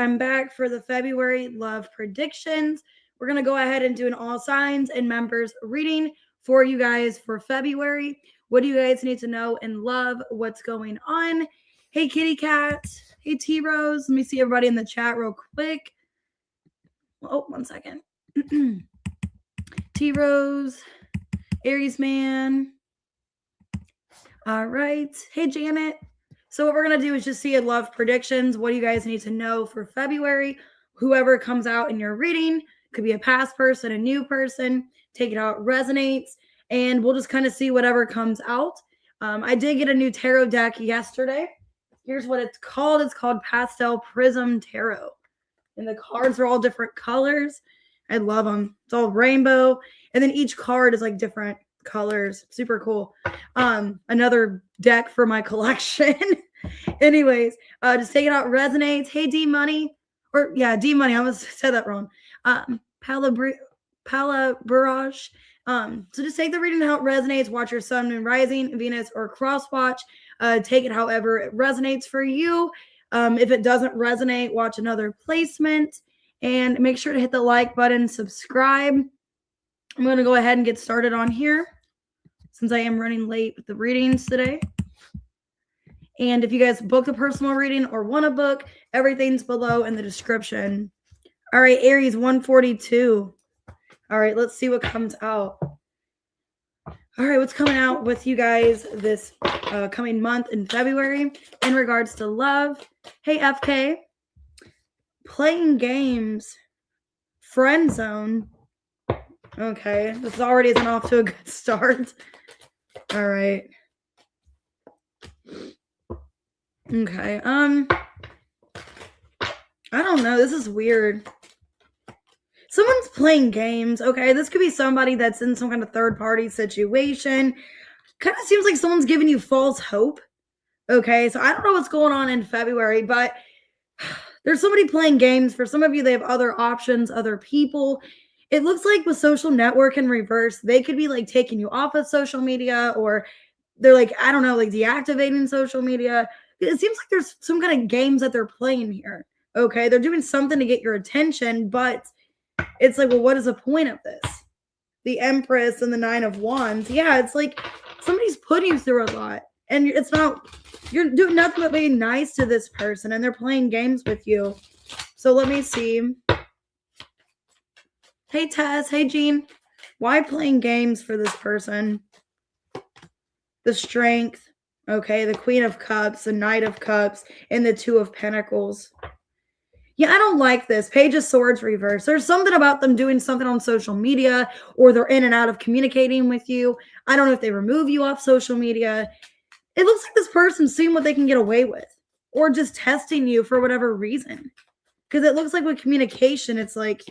I'm back for the February love predictions. We're going to go ahead and do an all signs and members reading for you guys for February. What do you guys need to know in love? What's going on? Hey, kitty cat. Hey, T Rose. Let me see everybody in the chat real quick. Oh, 1 second. T Rose, Aries man. All right. Hey, Janet. So what we're going to do is just see a love predictions. What do you guys need to know for February? Whoever comes out in your reading, could be a past person, a new person, take it out, resonates, and we'll just kind of see whatever comes out. I did get a new tarot deck yesterday. Here's what it's called. It's called Pastel Prism Tarot. And the cards are all different colors. I love them. It's all rainbow. And then each card is like different colors. Super cool. Another deck for my collection. Anyways, just take it out, resonates. Hey, D Money. Or yeah, D Money. I almost said that wrong. Palabarage. So just take the reading how it resonates. Watch your sun and rising, Venus, or cross watch. Take it however it resonates for you. If it doesn't resonate, watch another placement. And make sure to hit the like button, subscribe. I'm going to go ahead and get started on here since I am running late with the readings today. And if you guys booked a personal reading or want a book, everything's below in the description. All right, Aries 142. All right, let's see what comes out. All right, what's coming out with you guys this coming month in February in regards to love? Hey, FK. Playing games. Friend zone. Okay, this already isn't off to a good start. All right. Okay, I don't know. This is weird. Someone's playing games. Okay, this could be somebody that's in some kind of third-party situation. Kind of seems like someone's giving you false hope. Okay, so I don't know what's going on in February, but there's somebody playing games. For some of you, they have other options, other people. It looks like with social network in reverse, they could be like taking you off of social media, or they're like, I don't know, like deactivating social media. It seems like there's some kind of games that they're playing here. Okay, they're doing something to get your attention, but it's like, well, what is the point of this? The Empress and the Nine of Wands. Yeah, it's like somebody's putting you through a lot. And it's not, you're doing nothing but being nice to this person, and they're playing games with you. So let me see. Hey, Tess. Hey, Jean. Why playing games for this person? The Strength. Okay, the Queen of Cups, the Knight of Cups, and the Two of Pentacles. Yeah, I don't like this. Page of Swords reverse. There's something about them doing something on social media, or they're in and out of communicating with you. I don't know if they remove you off social media. It looks like this person's seeing what they can get away with, or just testing you for whatever reason. Because it looks like with communication, it's like,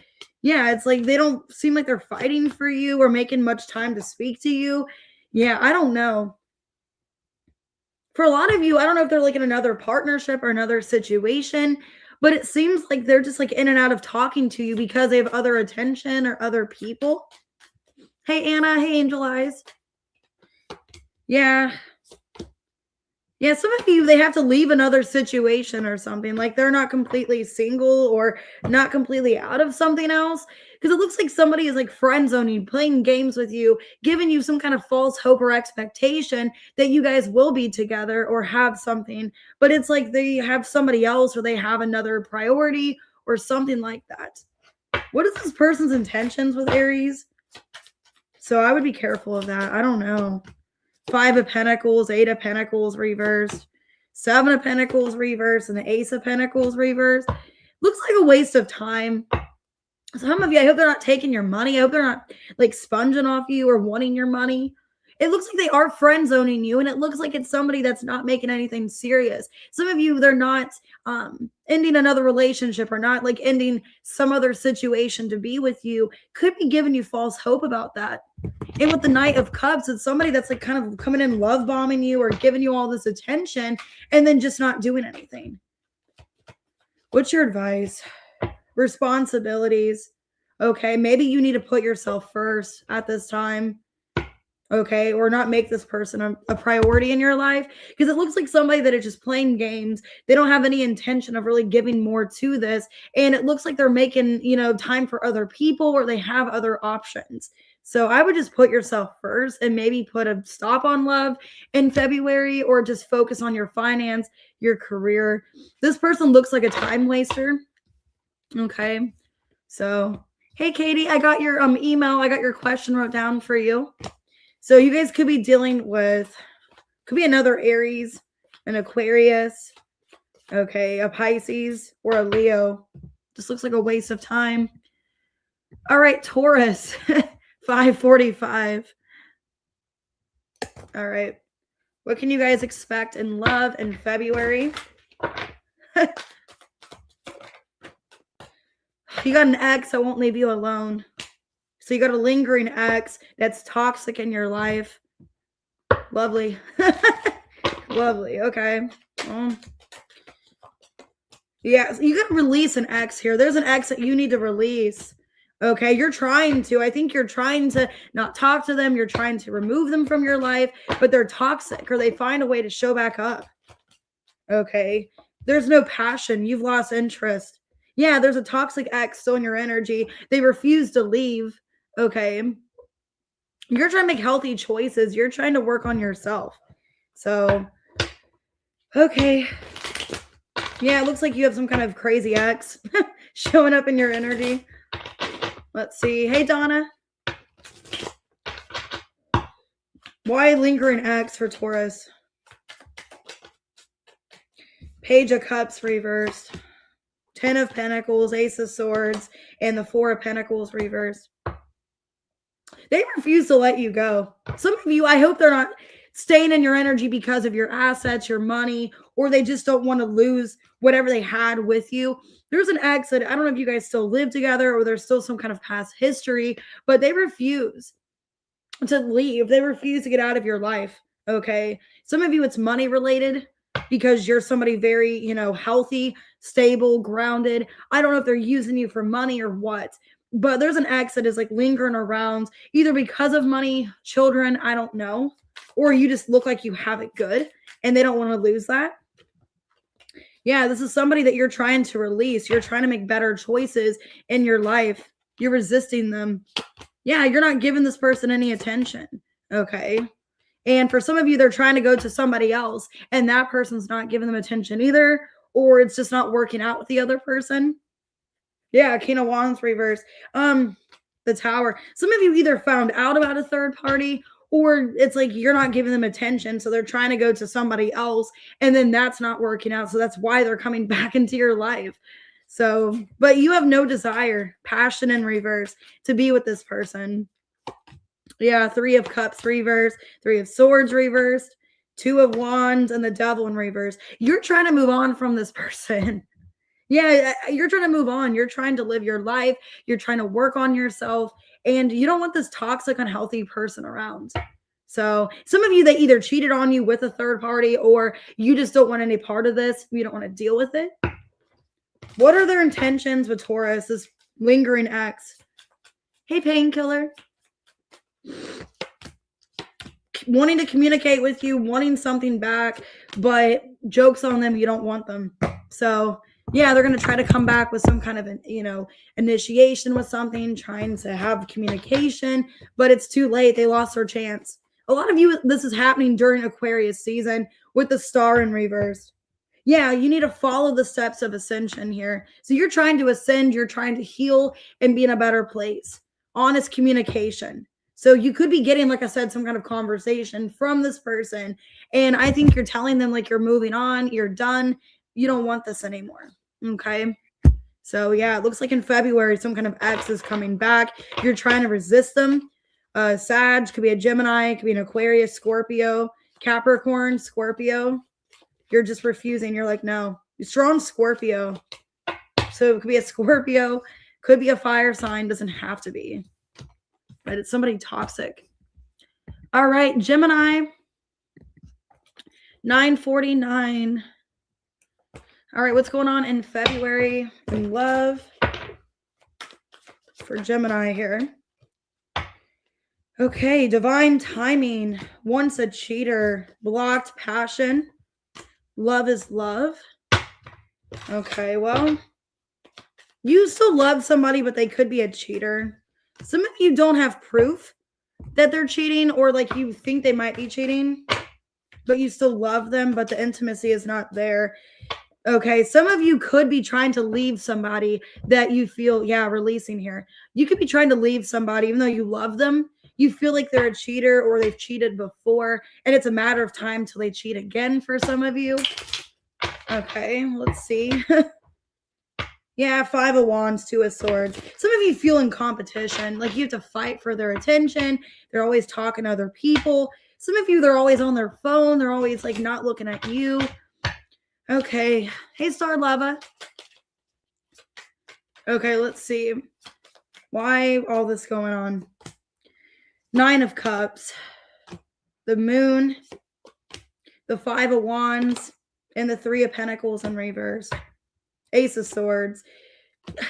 yeah, it's like they don't seem like they're fighting for you or making much time to speak to you. Yeah, I don't know. For a lot of you, I don't know if they're like in another partnership or another situation, but it seems like they're just like in and out of talking to you because they have other attention or other people. Hey, Anna. Hey, Angel Eyes. Yeah. Yeah, some of you, they have to leave another situation or something. Like they're not completely single or not completely out of something else. Because it looks like somebody is like friend zoning, playing games with you, giving you some kind of false hope or expectation that you guys will be together or have something. But it's like they have somebody else, or they have another priority or something like that. What is this person's intentions with Aries? So I would be careful of that. I don't know. 5 of Pentacles, 8 of Pentacles reversed, 7 of Pentacles reversed, and the Ace of Pentacles reversed. Looks like a waste of time. Some of you, I hope they're not taking your money. I hope they're not like sponging off you or wanting your money. It looks like they are friend zoning you, and it looks like it's somebody that's not making anything serious. Some of you, they're not ending another relationship or not like ending some other situation to be with you. Could be giving you false hope about that. And with the Knight of Cups, it's somebody that's like kind of coming in love bombing you or giving you all this attention and then just not doing anything. What's your advice? Responsibilities. Okay, maybe you need to put yourself first at this time. okay, or not make this person a priority in your life, because it looks like somebody that is just playing games. They don't have any intention of really giving more to this, and it looks like they're making, you know, time for other people, or they have other options. So I would just put yourself first and maybe put a stop on love in February, or just focus on your finance, your career. This person looks like a time waster. Okay. So, hey Katie, I got your email. I got your question wrote down for you. So you guys could be dealing with, could be another Aries, an Aquarius, okay, a Pisces, or a Leo. Just looks like a waste of time. All right, Taurus, 545. All right. What can you guys expect in love in February? You got an ex that won't leave you alone. So you got a lingering ex that's toxic in your life. Lovely. Lovely. Okay. Yeah, you got to release an ex here. There's an ex that you need to release. Okay, you're trying to. I think you're trying to not talk to them. You're trying to remove them from your life, but they're toxic, or they find a way to show back up. Okay, there's no passion. You've lost interest. Yeah, there's a toxic ex still in your energy. They refuse to leave. Okay. You're trying to make healthy choices. You're trying to work on yourself. So, okay. Yeah, it looks like you have some kind of crazy ex showing up in your energy. Let's see. Hey, Donna. Why lingering ex for Taurus? Page of Cups reversed. 10 of Pentacles, Ace of Swords, and the 4 of Pentacles reversed. They refuse to let you go. Some of you, I hope they're not staying in your energy because of your assets, your money, or they just don't want to lose whatever they had with you. There's an ex that, I don't know if you guys still live together or there's still some kind of past history, but they refuse to leave. They refuse to get out of your life. Okay. Some of you, it's money related because you're somebody very, you know, healthy, stable, grounded. I don't know if they're using you for money or what, but there's an ex that is like lingering around either because of money, children, I don't know, or you just look like you have it good and they don't want to lose that. Yeah, this is somebody that you're trying to release. You're trying to make better choices in your life. You're resisting them. Yeah, you're not giving this person any attention. Okay. And for some of you, they're trying to go to somebody else and that person's not giving them attention either, or it's just not working out with the other person. Yeah, King of Wands reverse. The Tower. Some of you either found out about a third party, or it's like you're not giving them attention, so they're trying to go to somebody else, and then that's not working out. So that's why they're coming back into your life. So, but you have no desire, passion in reverse to be with this person. Yeah, 3 of Cups reverse, 3 of Swords reversed, 2 of Wands, and the Devil in reverse. You're trying to move on from this person. Yeah, you're trying to move on. You're trying to live your life. You're trying to work on yourself. And you don't want this toxic, unhealthy person around. So some of you, they either cheated on you with a third party, or you just don't want any part of this. You don't want to deal with it. What are their intentions with Taurus, this lingering ex? Hey, Painkiller. Wanting to communicate with you, wanting something back, but jokes on them, you don't want them. So yeah, they're going to try to come back with some kind of, you know, initiation with something, trying to have communication, but it's too late. They lost their chance. A lot of you, this is happening during Aquarius season with the Star in reverse. Yeah, you need to follow the steps of ascension here. So you're trying to ascend, you're trying to heal and be in a better place. Honest communication. So you could be getting, like I said, some kind of conversation from this person. And I think you're telling them like you're moving on, you're done. You don't want this anymore. Okay. So yeah, it looks like in February, some kind of ex is coming back. You're trying to resist them. Sag, could be a Gemini, could be an Aquarius, Scorpio, Capricorn, Scorpio. You're just refusing. You're like, no. You're strong Scorpio. So it could be a Scorpio, could be a fire sign, doesn't have to be. But it's somebody toxic. All right, Gemini, 949. All right, what's going on in February in love for Gemini here? Okay, divine timing. Once a cheater. Blocked passion. Love is love. Okay, well, you still love somebody, but they could be a cheater. Some of you don't have proof that they're cheating, or like you think they might be cheating, but you still love them, but the intimacy is not there. Okay, some of you could be trying to leave somebody that you feel, yeah, releasing here. You could be trying to leave somebody, even though you love them. You feel like they're a cheater or they've cheated before, and it's a matter of time till they cheat again for some of you. Okay, let's see. Yeah, 5 of Wands, 2 of Swords. Some of you feel in competition, like you have to fight for their attention. They're always talking to other people. Some of you, they're always on their phone. They're always like not looking at you. Okay. Hey, Star Lava. Okay, let's see. Why all this going on? 9 of Cups. The Moon. The 5 of Wands. And the 3 of Pentacles in reverse. Ace of Swords.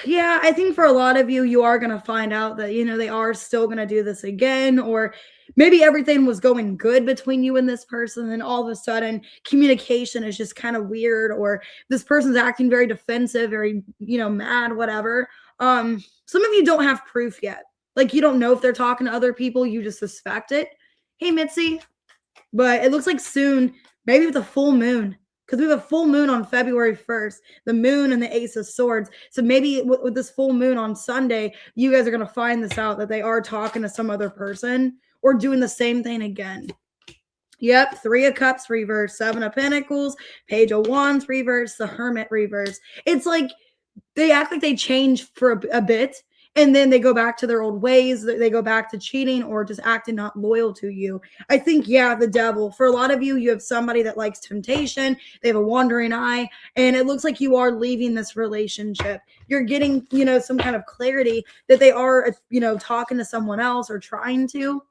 Yeah, I think for a lot of you, you are going to find out that, you know, they are still going to do this again, or maybe everything was going good between you and this person, and all of a sudden communication is just kind of weird, or this person's acting very defensive, very, you know, mad, whatever. Some of you don't have proof yet. Like, you don't know if they're talking to other people, you just suspect it. Hey, Mitzi. But it looks like soon, maybe with a full moon, because we have a full moon on February 1st, the moon and the Ace of Swords. So maybe with this full moon on Sunday, you guys are going to find this out, that they are talking to some other person or doing the same thing again. Yep, 3 of Cups reverse, 7 of Pentacles, Page of Wands reverse, the Hermit reverse. It's like they act like they change for a bit, and then they go back to their old ways. They go back to cheating or just acting not loyal to you. I think, yeah, the devil. For a lot of you, you have somebody that likes temptation. They have a wandering eye, and it looks like you are leaving this relationship. You're getting, you know, some kind of clarity that they are, you know, talking to someone else or trying to.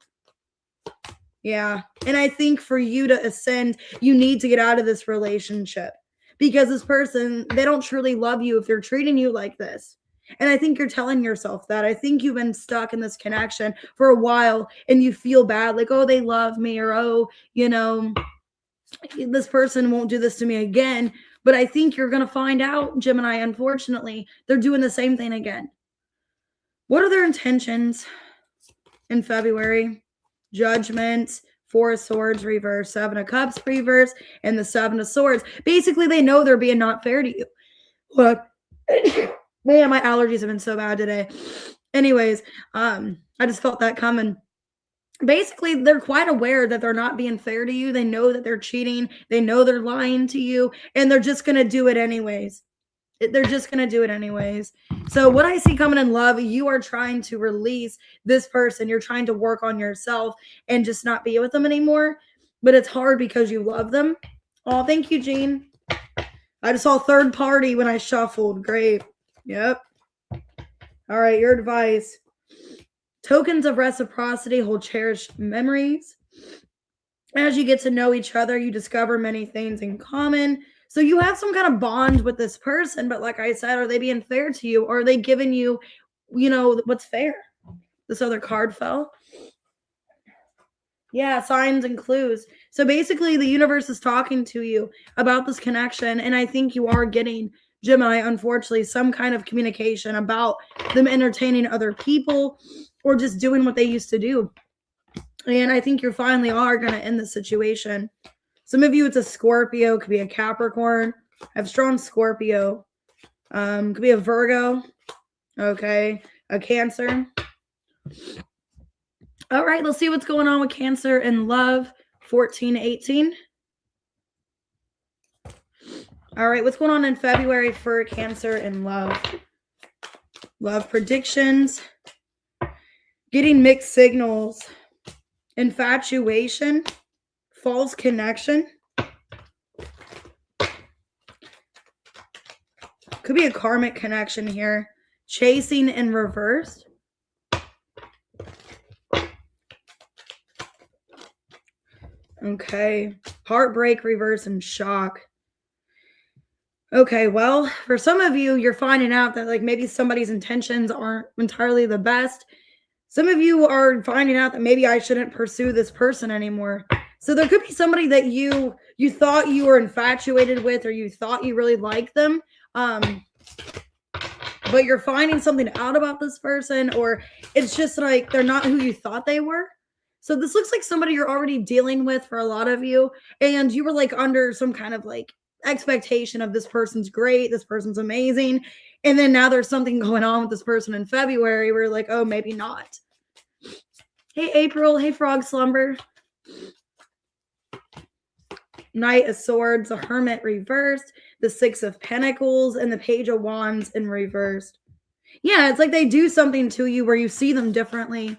Yeah. And I think for you to ascend, you need to get out of this relationship, because this person, they don't truly love you if they're treating you like this. And I think you're telling yourself that. I think you've been stuck in this connection for a while and you feel bad, like, oh, they love me, or, oh, you know, this person won't do this to me again. But I think you're going to find out, Gemini, unfortunately, they're doing the same thing again. What are their intentions in February? Judgment, 4 of Swords reverse, 7 of Cups reverse, and the 7 of Swords. Basically, they know they're being not fair to you. Look, man, my allergies have been so bad today. Anyways, I just felt that coming. Basically, they're quite aware that they're not being fair to you. They know that they're cheating. They know they're lying to you, and they're just going to do it anyways. They're just going to do it anyways. So what I see coming in love, you are trying to release this person. You're trying to work on yourself and just not be with them anymore. But it's hard because you love them. Oh, thank you, Jean. I just saw third party when I shuffled. Great. Yep. All right, your advice. Tokens of reciprocity hold cherished memories. As you get to know each other, you discover many things in common. So you have some kind of bond with this person, but like I said, are they being fair to you? Or are they giving you, you know, what's fair? This other card fell. Yeah, signs and clues. So basically, the universe is talking to you about this connection, and I think you are getting, Gemini, unfortunately, some kind of communication about them entertaining other people or just doing what they used to do. And I think you finally are going to end the situation. Some of you, it's a Scorpio, could be a Capricorn. I have strong Scorpio. Could be a Virgo. Okay, a Cancer. All right, let's see what's going on with Cancer and love. 14-18. All right, what's going on in February for Cancer and love? Love predictions. Getting mixed signals. Infatuation. False connection. Could be a karmic connection here. Chasing in reverse. Okay. Heartbreak, reverse, and shock. Okay, well, for some of you, you're finding out that like maybe somebody's intentions aren't entirely the best. Some of you are finding out that maybe I shouldn't pursue this person anymore. So there could be somebody that you thought you were infatuated with, or you thought you really liked them. But you're finding something out about this person, or it's just like they're not who you thought they were. So this looks like somebody you're already dealing with for a lot of you, and you were like under some kind of like expectation of this person's great, this person's amazing, and then now there's something going on with this person in February where you're like, oh, maybe not. Hey, April. Hey, Frog Slumber. Knight of Swords, a Hermit reversed, the Six of Pentacles, and the Page of Wands in reversed. Yeah, it's like they do something to you where you see them differently,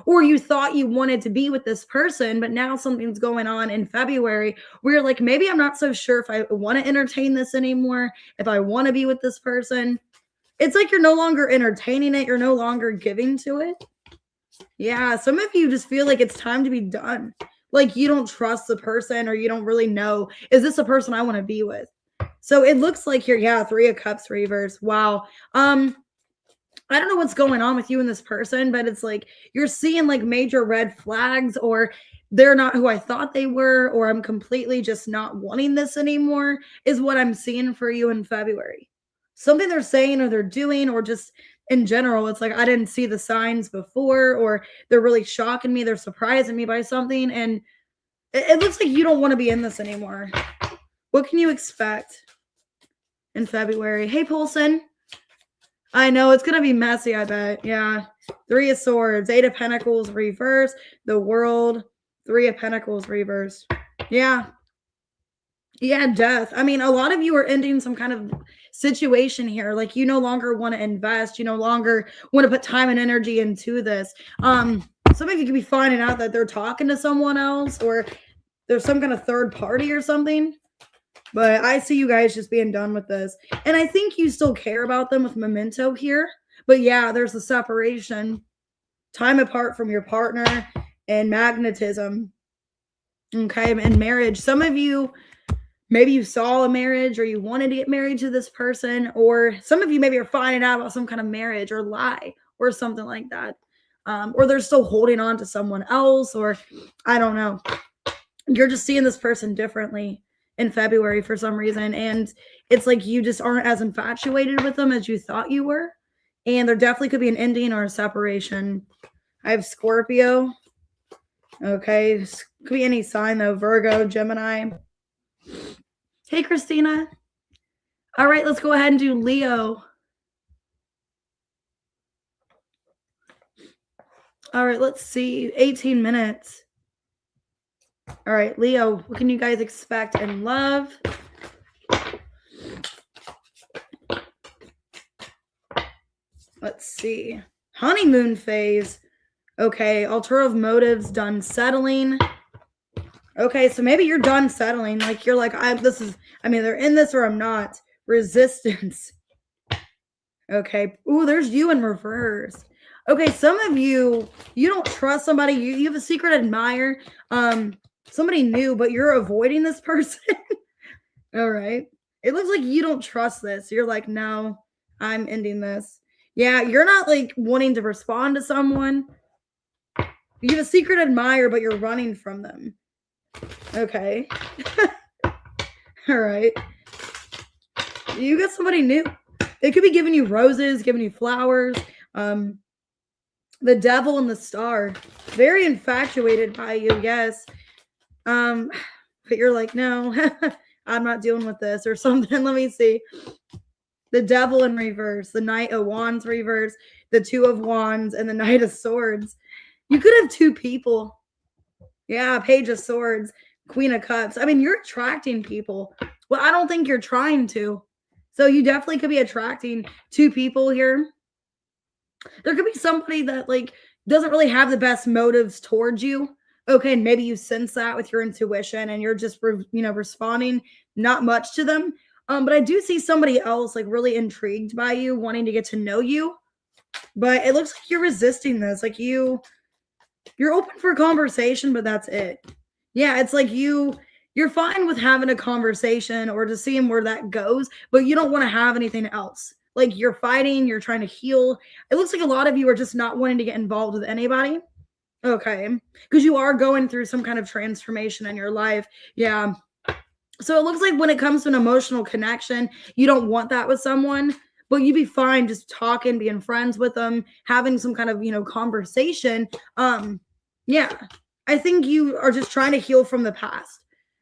or you thought you wanted to be with this person, but now something's going on in February where you're like, maybe I'm not so sure if I want to entertain this anymore, if I want to be with this person. It's like you're no longer entertaining it. You're no longer giving to it. Yeah, some of you just feel like it's time to be done. Like you don't trust the person, or you don't really know, is this a person I want to be with? So it looks like you're, yeah, Three of Cups reverse. Wow. I don't know what's going on with you and this person, but it's like you're seeing like major red flags, or they're not who I thought they were, or I'm completely just not wanting this anymore, is what I'm seeing for you in February. Something they're saying or they're doing, or just in general, it's like I didn't see the signs before, or they're really shocking me, they're surprising me by something, and it looks like you don't want to be in this anymore. What can you expect in February? Hey, Polson. I know it's going to be messy, I bet. Yeah. Three of Swords, Eight of Pentacles reverse, the World, Three of Pentacles reverse. Yeah. Yeah, death. I mean, a lot of you are ending some kind of situation here. Like you no longer want to invest. You no longer want to put time and energy into this. Some of you could be finding out that they're talking to someone else, or there's some kind of third party or something. But I see you guys just being done with this. And I think you still care about them with Memento here. But yeah, there's a separation. Time apart from your partner and magnetism. Okay, and marriage. Some of you, maybe you saw a marriage, or you wanted to get married to this person. Or some of you maybe are finding out about some kind of marriage or lie or something like that. Or they're still holding on to someone else, or I don't know. You're just seeing this person differently in February for some reason. And it's like you just aren't as infatuated with them as you thought you were. And there definitely could be an ending or a separation. I have Scorpio. Okay. Could be any sign though. Virgo, Gemini. Hey, Christina. All right, let's go ahead and do Leo. All right, let's see. 18 minutes. All right, Leo, what can you guys expect in love? Let's see. Honeymoon phase. Okay, alternative motives, done settling. Okay, so maybe you're done settling. Like you're like, they're in this or I'm not. Resistance. Okay. Ooh, there's you in reverse. Okay, some of you don't trust somebody. You have a secret admirer. Somebody new, but you're avoiding this person. All right. It looks like you don't trust this. You're like, no, I'm ending this. Yeah, you're not like wanting to respond to someone. You have a secret admirer, but you're running from them. Okay. All right. You got somebody new. They could be giving you roses, giving you flowers. The Devil and the Star. Very infatuated by you, yes. But you're like, no, I'm not dealing with this or something. Let me see. The Devil in reverse, the Knight of Wands reverse, the Two of Wands, and the Knight of Swords. You could have two people. Yeah, Page of Swords, Queen of Cups. I mean, you're attracting people. Well, I don't think you're trying to. So you definitely could be attracting two people here. There could be somebody that like doesn't really have the best motives towards you. Okay, and maybe you sense that with your intuition and you're just, responding not much to them. But I do see somebody else like really intrigued by you, wanting to get to know you. But it looks like you're resisting this. Like you're open for conversation, but that's it. Yeah, it's like you're fine with having a conversation or just seeing where that goes, but you don't want to have anything else. Like you're fighting, you're trying to heal. It looks like a lot of you are just not wanting to get involved with anybody. Okay. Because you are going through some kind of transformation in your life. Yeah. So it looks like when it comes to an emotional connection, you don't want that with someone, but you'd be fine just talking, being friends with them, having some kind of, conversation. Yeah. I think you are just trying to heal from the past.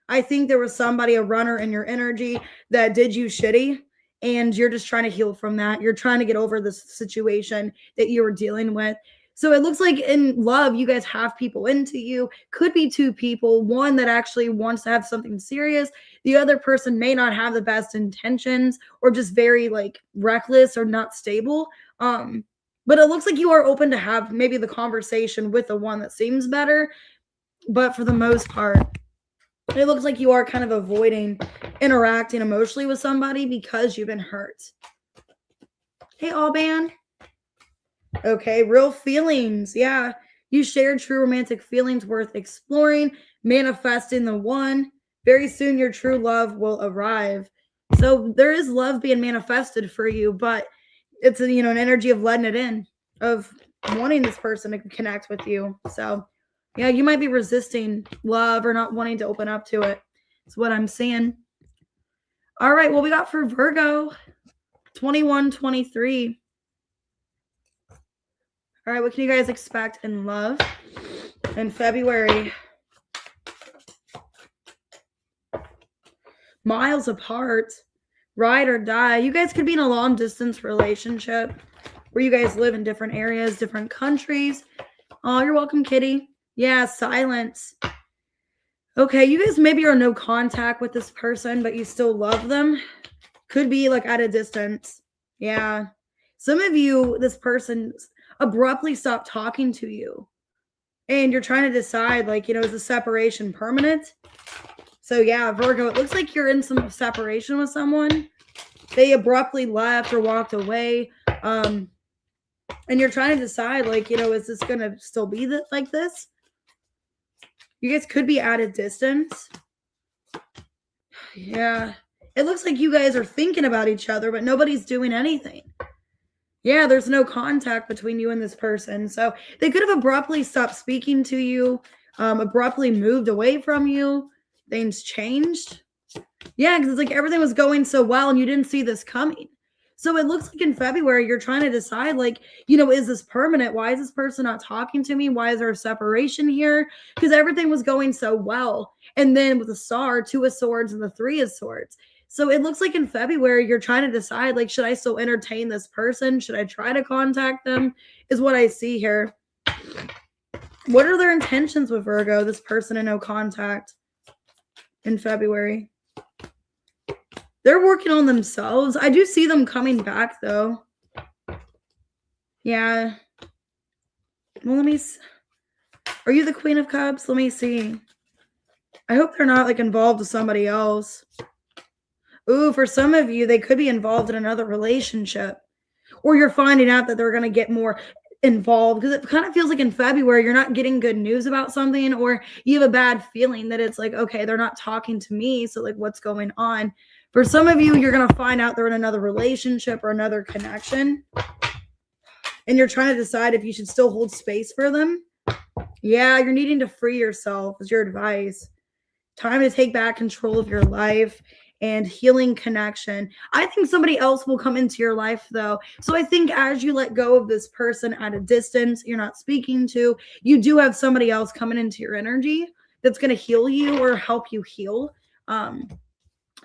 I think there was somebody, a runner in your energy that did you shitty, and you're just trying to heal from that. You're trying to get over this situation that you were dealing with. So it looks like in love, you guys have people into you. Could be two people, one that actually wants to have something serious. The other person may not have the best intentions or just very like reckless or not stable. But it looks like you are open to have maybe the conversation with the one that seems better. But for the most part, it looks like you are kind of avoiding interacting emotionally with somebody because you've been hurt. Hey, Allban. Okay, real feelings. Yeah, you shared true romantic feelings worth exploring, manifesting the one. Very soon, your true love will arrive. So there is love being manifested for you, but it's an energy of letting it in, of wanting this person to connect with you. So yeah, you might be resisting love or not wanting to open up to it. That's what I'm seeing. All right, what we got for Virgo? 21-23. All right, what can you guys expect in love in February? Miles apart, ride or die. You guys could be in a long distance relationship where you guys live in different areas, different countries. Oh, you're welcome, Kitty. Yeah, silence. Okay, you guys maybe are no contact with this person, but you still love them. Could be like at a distance. Yeah. Some of you, this person abruptly stopped talking to you. And you're trying to decide, like, is the separation permanent? So yeah, Virgo, it looks like you're in some separation with someone. They abruptly left or walked away. And you're trying to decide, like, is this going to still be like this? You guys could be at a distance. Yeah. It looks like you guys are thinking about each other, but nobody's doing anything. Yeah, there's no contact between you and this person. So they could have abruptly stopped speaking to you, abruptly moved away from you. Things changed. Yeah, because it's like everything was going so well and you didn't see this coming. So it looks like in February, you're trying to decide, like, is this permanent? Why is this person not talking to me? Why is there a separation here? Because everything was going so well. And then with the star, 2 of swords and the 3 of swords. So it looks like in February, you're trying to decide, like, should I still entertain this person? Should I try to contact them? Is what I see here. What are their intentions with Virgo, this person in no contact in February? They're working on themselves. I do see them coming back, though. Yeah. Well, let me see. Are you the Queen of Cups? Let me see. I hope they're not, like, involved with somebody else. Ooh, for some of you, they could be involved in another relationship. Or you're finding out that they're going to get more involved. Because it kind of feels like in February, you're not getting good news about something. Or you have a bad feeling that it's like, okay, they're not talking to me. So, like, what's going on? For some of you, you're going to find out they're in another relationship or another connection. And you're trying to decide if you should still hold space for them. Yeah, you're needing to free yourself is your advice. Time to take back control of your life and healing connection. I think somebody else will come into your life, though. So I think as you let go of this person at a distance you're not speaking to, you do have somebody else coming into your energy that's going to heal you or help you heal.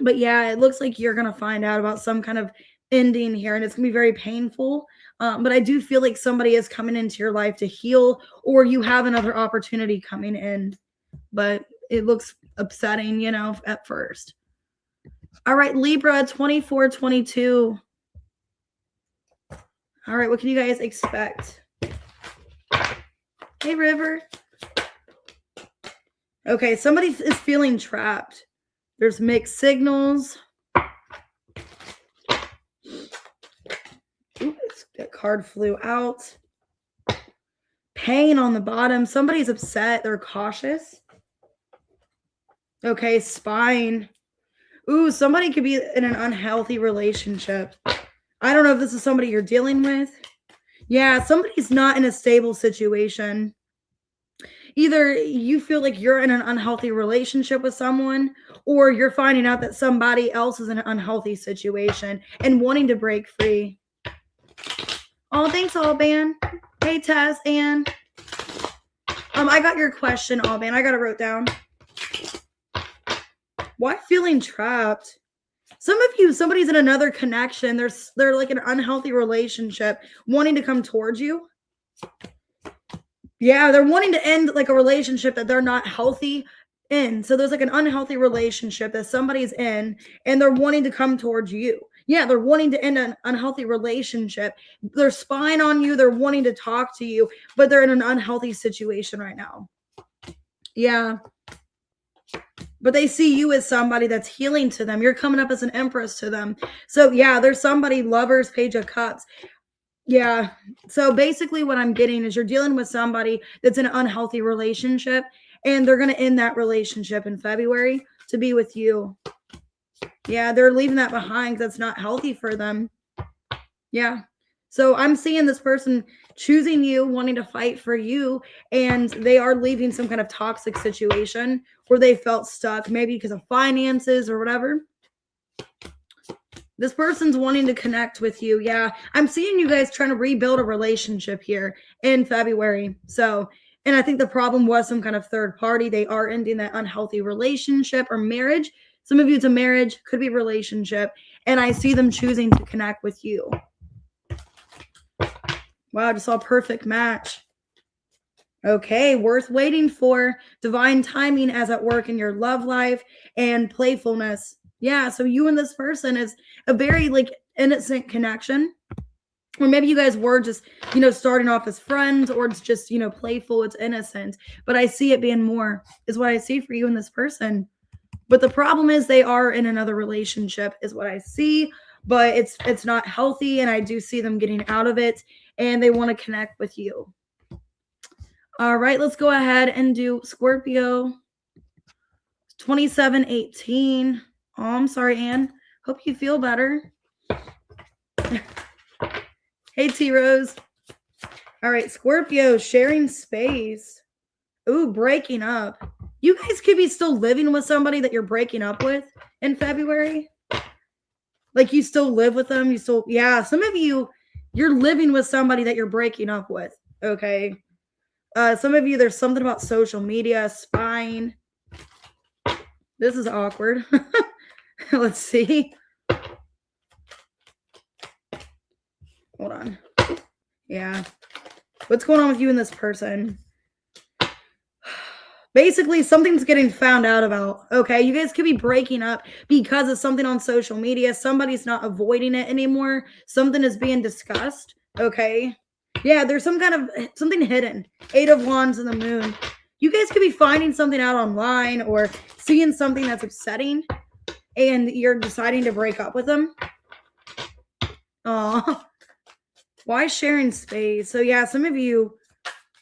But yeah, it looks like you're going to find out about some kind of ending here, and it's going to be very painful. But I do feel like somebody is coming into your life to heal, or you have another opportunity coming in. But it looks upsetting, at first. All right, Libra, 24-22. All right, what can you guys expect? Hey, River. Okay, somebody is feeling trapped. There's mixed signals. Ooh, that card flew out. Pain on the bottom. Somebody's upset. They're cautious. Okay, spine. Ooh, somebody could be in an unhealthy relationship. I don't know if this is somebody you're dealing with. Yeah, somebody's not in a stable situation. Either you feel like you're in an unhealthy relationship with someone, or you're finding out that somebody else is in an unhealthy situation and wanting to break free. Oh, thanks, Alban. Hey, Tess, Ann. I got your question, Alban. I got it wrote down. Why feeling trapped? Some of you, somebody's in another connection. They're like an unhealthy relationship, wanting to come towards you. Yeah, they're wanting to end like a relationship that they're not healthy in. So there's like an unhealthy relationship that somebody's in, and they're wanting to come towards you. Yeah, they're wanting to end an unhealthy relationship. They're spying on you. They're wanting to talk to you, but they're in an unhealthy situation right now. Yeah. But they see you as somebody that's healing to them. You're coming up as an empress to them. So yeah, there's somebody, Lovers, Page of Cups. Yeah. So basically what I'm getting is you're dealing with somebody that's in an unhealthy relationship, and they're going to end that relationship in February to be with you. Yeah, they're leaving that behind because that's not healthy for them. Yeah. So I'm seeing this person choosing you, wanting to fight for you, and they are leaving some kind of toxic situation where they felt stuck, maybe because of finances or whatever. This person's wanting to connect with you. Yeah, I'm seeing you guys trying to rebuild a relationship here in February. So, and I think the problem was some kind of third party. They are ending that unhealthy relationship or marriage. Some of you, it's a marriage, could be a relationship, and I see them choosing to connect with you. Wow, just saw a perfect match. Okay, worth waiting for. Divine timing as at work in your love life and playfulness. Yeah, so you and this person is a very like innocent connection. Or maybe you guys were just, starting off as friends, or it's just, playful, it's innocent. But I see it being more is what I see for you and this person. But the problem is they are in another relationship is what I see, but it's not healthy, and I do see them getting out of it, and they want to connect with you. All right, let's go ahead and do Scorpio 2718. Oh, I'm sorry, Anne. Hope you feel better. Hey, T-Rose. All right, Scorpio, sharing space. Ooh, breaking up. You guys could be still living with somebody that you're breaking up with in February. Like you still live with them. Some of you, you're living with somebody that you're breaking up with. Okay. Some of you, there's something about social media, spying. This is awkward. Let's see. Hold on. Yeah. What's going on with you and this person? Basically, something's getting found out about. Okay. You guys could be breaking up because of something on social media. Somebody's not avoiding it anymore. Something is being discussed. Okay. Yeah, there's something hidden. 8 of Wands and the Moon. You guys could be finding something out online or seeing something that's upsetting, and you're deciding to break up with them. Oh, why sharing space? So yeah, some of you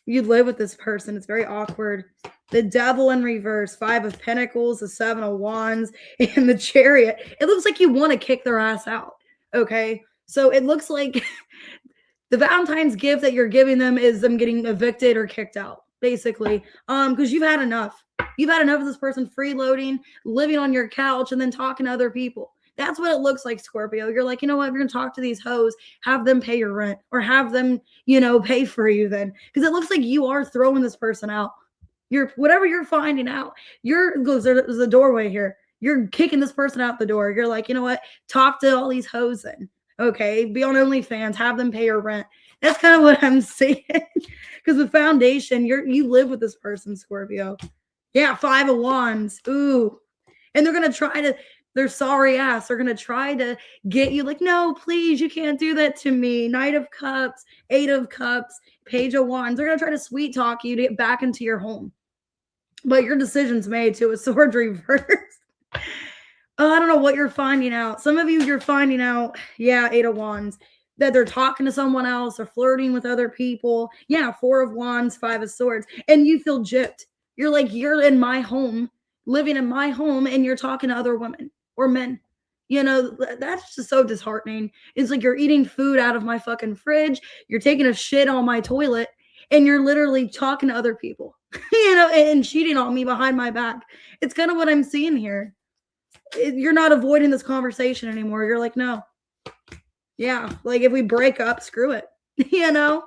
live with this person. It's very awkward. The Devil in reverse, 5 of Pentacles, the 7 of Wands, and the Chariot. It looks like you want to kick their ass out. Okay, so it looks like the Valentine's gift that you're giving them is them getting evicted or kicked out, basically. Because you've had enough. You've had enough of this person freeloading, living on your couch, and then talking to other people. That's what it looks like, Scorpio. You're like, you know what? If you're going to talk to these hoes, have them pay your rent, or have them, pay for you then. Because it looks like you are throwing this person out. Whatever you're finding out, there's a doorway here. You're kicking this person out the door. You're like, you know what? Talk to all these hoes then. Okay, be on OnlyFans, have them pay your rent. That's kind of what I'm saying. Because the foundation, you live with this person, Scorpio. Yeah, 5 of Wands. Ooh. And they're going to they're sorry ass. They're going to try to get you like, no, please, you can't do that to me. Knight of Cups, 8 of Cups, Page of Wands. They're going to try to sweet talk you to get back into your home. But your decision's made to a sword reverse. I don't know what you're finding out. Some of you, you're finding out, 8 of Wands, that they're talking to someone else or flirting with other people. Yeah, 4 of Wands, 5 of Swords. And you feel gypped. You're like, you're in my home, living in my home, and you're talking to other women or men. You know, that's just so disheartening. It's like you're eating food out of my fucking fridge, you're taking a shit on my toilet, and you're literally talking to other people, and cheating on me behind my back. It's kind of what I'm seeing here. You're not avoiding this conversation anymore. You're like, no. Yeah, like if we break up, screw it. you know?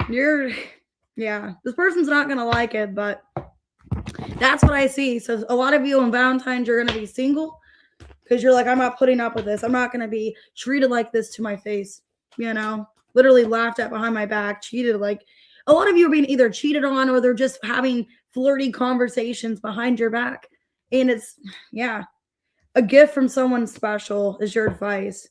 You're yeah, this person's not gonna like it, but that's what I see. So a lot of you on Valentine's, you're gonna be single because you're like, I'm not putting up with this. I'm not gonna be treated like this to my face, literally laughed at behind my back, cheated. Like a lot of you are being either cheated on or they're just having flirty conversations behind your back. And it's a gift from someone special is your advice.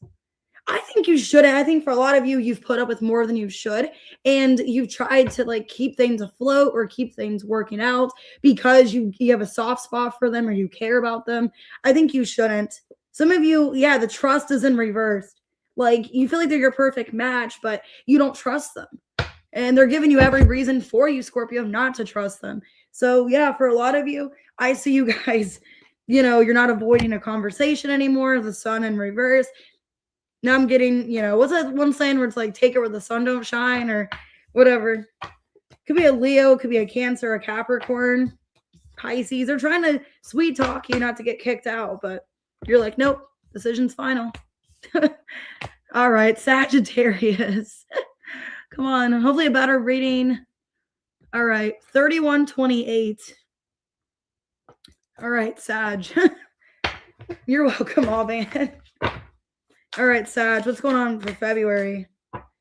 I think you shouldn't. I think for a lot of you, you've put up with more than you should. And you've tried to like keep things afloat or keep things working out because you have a soft spot for them or you care about them. I think you shouldn't. Some of you, the trust is in reverse. Like you feel like they're your perfect match, but you don't trust them. And they're giving you every reason for you, Scorpio, not to trust them. So for a lot of you, I see you guys, you're not avoiding a conversation anymore. The sun in reverse. Now I'm getting, what's that one saying where it's like, take it where the sun don't shine or whatever. Could be a Leo, could be a Cancer, a Capricorn, Pisces. They're trying to sweet talk you not to get kicked out, but you're like, nope, decision's final. All right, Sagittarius. Come on, hopefully a better reading. All right, 3128. All right, Sag. You're welcome, all man. All right, Sag, what's going on for February?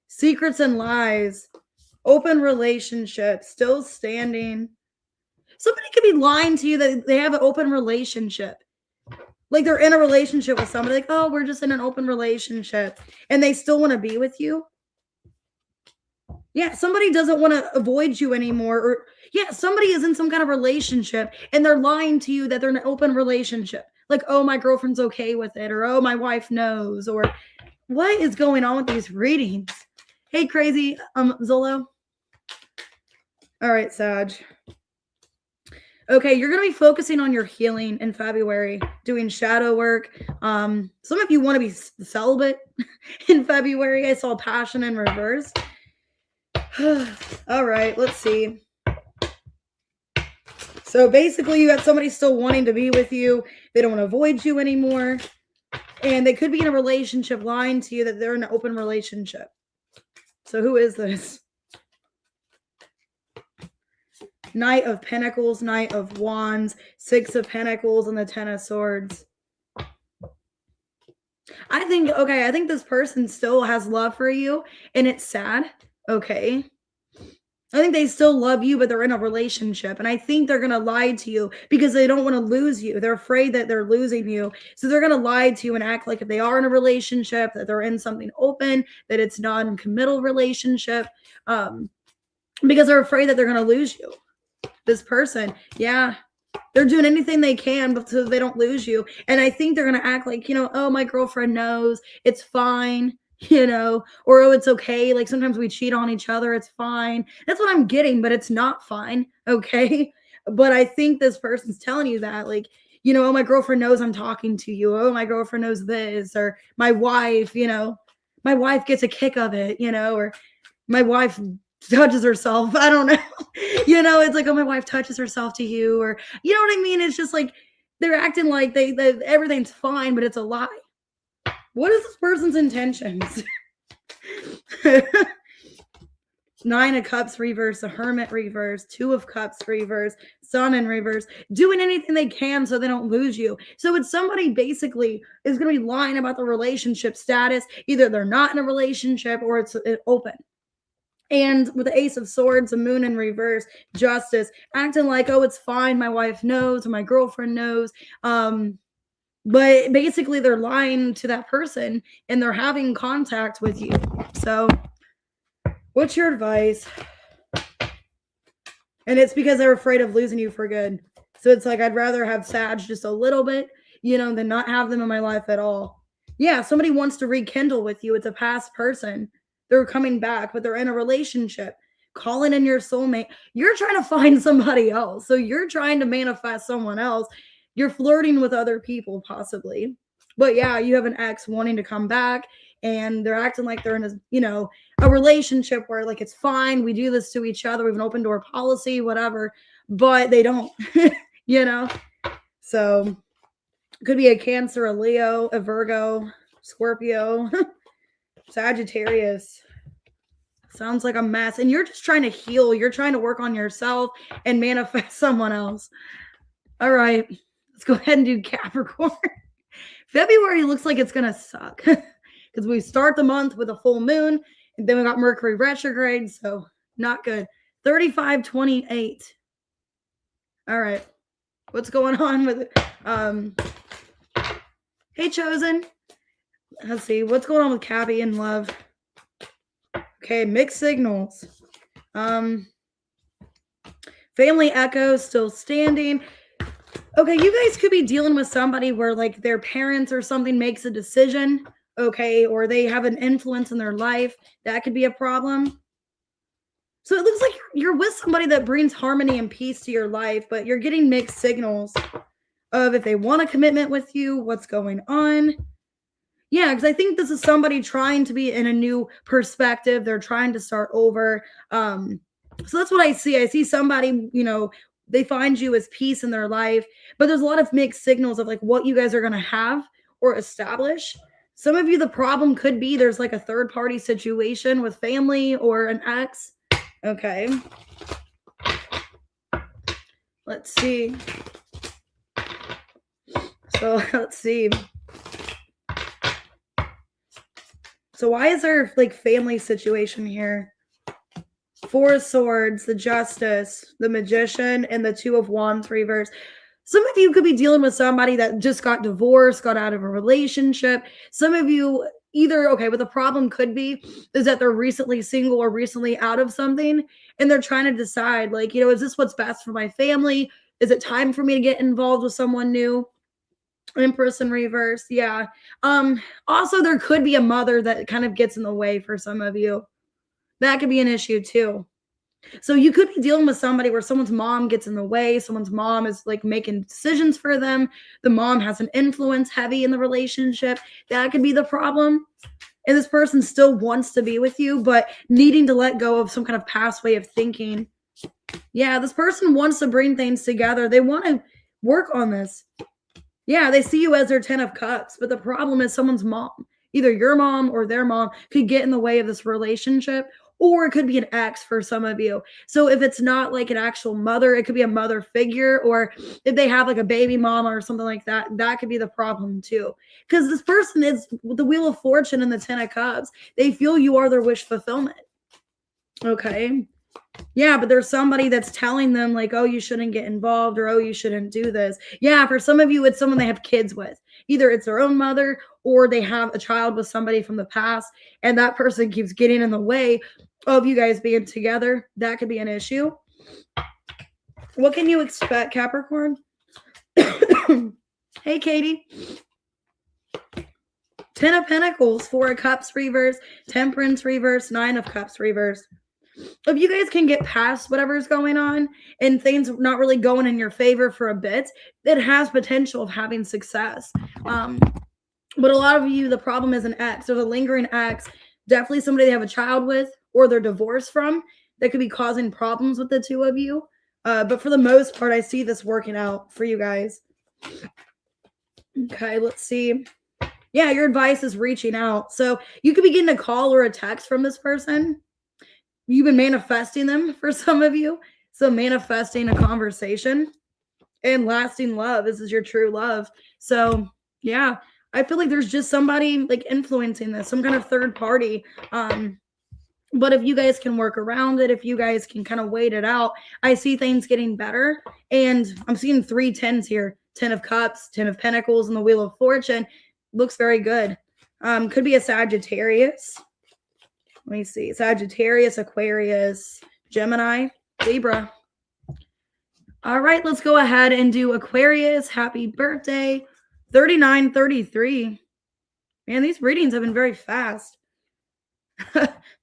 Secrets and lies, open relationship, still standing. Somebody could be lying to you that they have an open relationship. Like they're in a relationship with somebody, like, oh, we're just in an open relationship, and they still want to be with you. Yeah, somebody doesn't want to avoid you anymore. Or somebody is in some kind of relationship, and they're lying to you that they're in an open relationship. Like, oh, my girlfriend's okay with it, or oh, my wife knows, or what is going on with these readings? Hey, crazy, Zolo. All right, Sag. Okay, you're going to be focusing on your healing in February, doing shadow work. Some of you want to be celibate in February. I saw passion in reverse. All right, let's see. So basically, you got somebody still wanting to be with you. They don't want to avoid you anymore. And they could be in a relationship lying to you that they're in an open relationship. So who is this? Knight of Pentacles, Knight of Wands, Six of Pentacles, and the Ten of Swords. I think this person still has love for you, and it's sad. Okay. I think they still love you, but they're in a relationship. And I think they're going to lie to you because they don't want to lose you. They're afraid that they're losing you. So they're going to lie to you and act like if they are in a relationship, that they're in something open, that it's not a committal relationship, because they're afraid that they're going to lose you. This person, they're doing anything they can so they don't lose you. And I think they're going to act like, oh, my girlfriend knows, it's fine. Or oh, it's okay. Like sometimes we cheat on each other. It's fine. That's what I'm getting, but it's not fine. Okay. But I think this person's telling you that, like, oh, my girlfriend knows I'm talking to you. Oh, my girlfriend knows this, or my wife, my wife gets a kick of it, or my wife touches herself. I don't know. It's like, oh, my wife touches herself to you, or, you know what I mean? It's just like, they're acting like they everything's fine, but it's a lie. What is this person's intentions? Nine of Cups reverse, the Hermit reverse, Two of Cups reverse, Sun in reverse, doing anything they can so they don't lose you. So it's somebody basically is going to be lying about the relationship status. Either they're not in a relationship or it's open. And with the Ace of Swords, the Moon in reverse, Justice, acting like, oh, it's fine, my wife knows or my girlfriend knows. But basically they're lying to that person and they're having contact with you. So what's your advice? And it's because they're afraid of losing you for good. So it's like, I'd rather have Sag just a little bit, than not have them in my life at all. Yeah, somebody wants to rekindle with you. It's a past person. They're coming back, but they're in a relationship. Calling in your soulmate. You're trying to find somebody else. So you're trying to manifest someone else. You're flirting with other people, possibly. But yeah, you have an ex wanting to come back, and they're acting like they're in a, a relationship where like it's fine, we do this to each other, we have an open door policy, whatever, but they don't, you know. So could be a Cancer, a Leo, a Virgo, Scorpio, Sagittarius. Sounds like a mess. And you're just trying to heal. You're trying to work on yourself and manifest someone else. All right. Let's go ahead and do Capricorn. February looks like it's going to suck because we start the month with a full moon, and then we got Mercury retrograde. So not good. 35-28. All right. What's going on with it? Hey, Chosen. Let's see. What's going on with Cappy in love? Okay, mixed signals. Family echo still standing. Okay, you guys could be dealing with somebody where like their parents or something makes a decision, okay, or they have an influence in their life. That could be a problem. So it looks like you're with somebody that brings harmony and peace to your life, but you're getting mixed signals of if they want a commitment with you, what's going on. Yeah, because I think this is somebody trying to be in a new perspective. They're trying to start over. So that's what I see. I see somebody, they find you as peace in their life, but there's a lot of mixed signals of like what you guys are going to have or establish. Some of you, the problem could be there's like a third party situation with family or an ex. Okay. Let's see. So let's see. So why is there like family situation here? Four of Swords, the Justice, the Magician, and the Two of Wands reverse. Some of you could be dealing with somebody that just got divorced, got out of a relationship. Some of you either, okay, what the problem could be is that they're recently single or recently out of something, and they're trying to decide, like, is this what's best for my family? Is it time for me to get involved with someone new? Empress in reverse, yeah. Also, there could be a mother that kind of gets in the way for some of you. That could be an issue too. So you could be dealing with somebody where someone's mom gets in the way. Someone's mom is like making decisions for them. The mom has an influence heavy in the relationship. That could be the problem. And this person still wants to be with you, but needing to let go of some kind of past way of thinking. Yeah, this person wants to bring things together. They want to work on this. Yeah, they see you as their 10 of Cups, but the problem is someone's mom, either your mom or their mom, could get in the way of this relationship, or it could be an ex for some of you. So if it's not like an actual mother, it could be a mother figure, or if they have like a baby mama or something like that, that could be the problem too. Because this person is the Wheel of Fortune and the 10 of Cups. They feel you are their wish fulfillment. Okay. Yeah, but there's somebody that's telling them like, oh, you shouldn't get involved, or oh, you shouldn't do this. Yeah, for some of you, it's someone they have kids with. Either it's their own mother or they have a child with somebody from the past, and that person keeps getting in the way of you guys being together. That could be an issue. What can you expect, Capricorn? Hey, Katie. 10 of Pentacles, 4 of Cups reverse, Temperance reverse, 9 of Cups reverse. If you guys can get past whatever's going on and things not really going in your favor for a bit, it has potential of having success. But a lot of you, the problem is an ex. There's a lingering ex, definitely somebody they have a child with or they're divorced from that could be causing problems with the two of you. But for the most part, I see this working out for you guys. Okay, let's see. Yeah, your advice is reaching out. So you could be getting a call or a text from this person. You've been manifesting them for some of you. So manifesting a conversation and lasting love. This is your true love. So yeah, I feel like there's just somebody like influencing this, some kind of third party. But if you guys can work around it, if you guys can kind of wait it out, I see things getting better. And I'm seeing 3 10s here. 10 of Cups, 10 of Pentacles, and the Wheel of Fortune. Looks very good. Could be a Sagittarius. Let me see. Sagittarius, Aquarius, Gemini, Libra. All right, let's go ahead and do Aquarius. Happy birthday. 3933. Man, these readings have been very fast.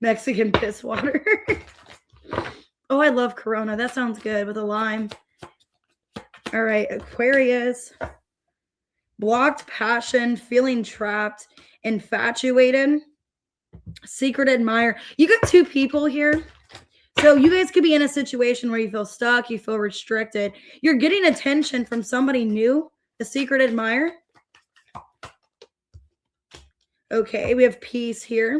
Mexican piss water. Oh, I love Corona. That sounds good with a lime. All right, Aquarius. blocked passion, feeling trapped, infatuated, secret admirer. You got two people here. So you guys could be in a situation where you feel stuck, you feel restricted. You're getting attention from somebody new, a secret admirer. Okay, we have peace here.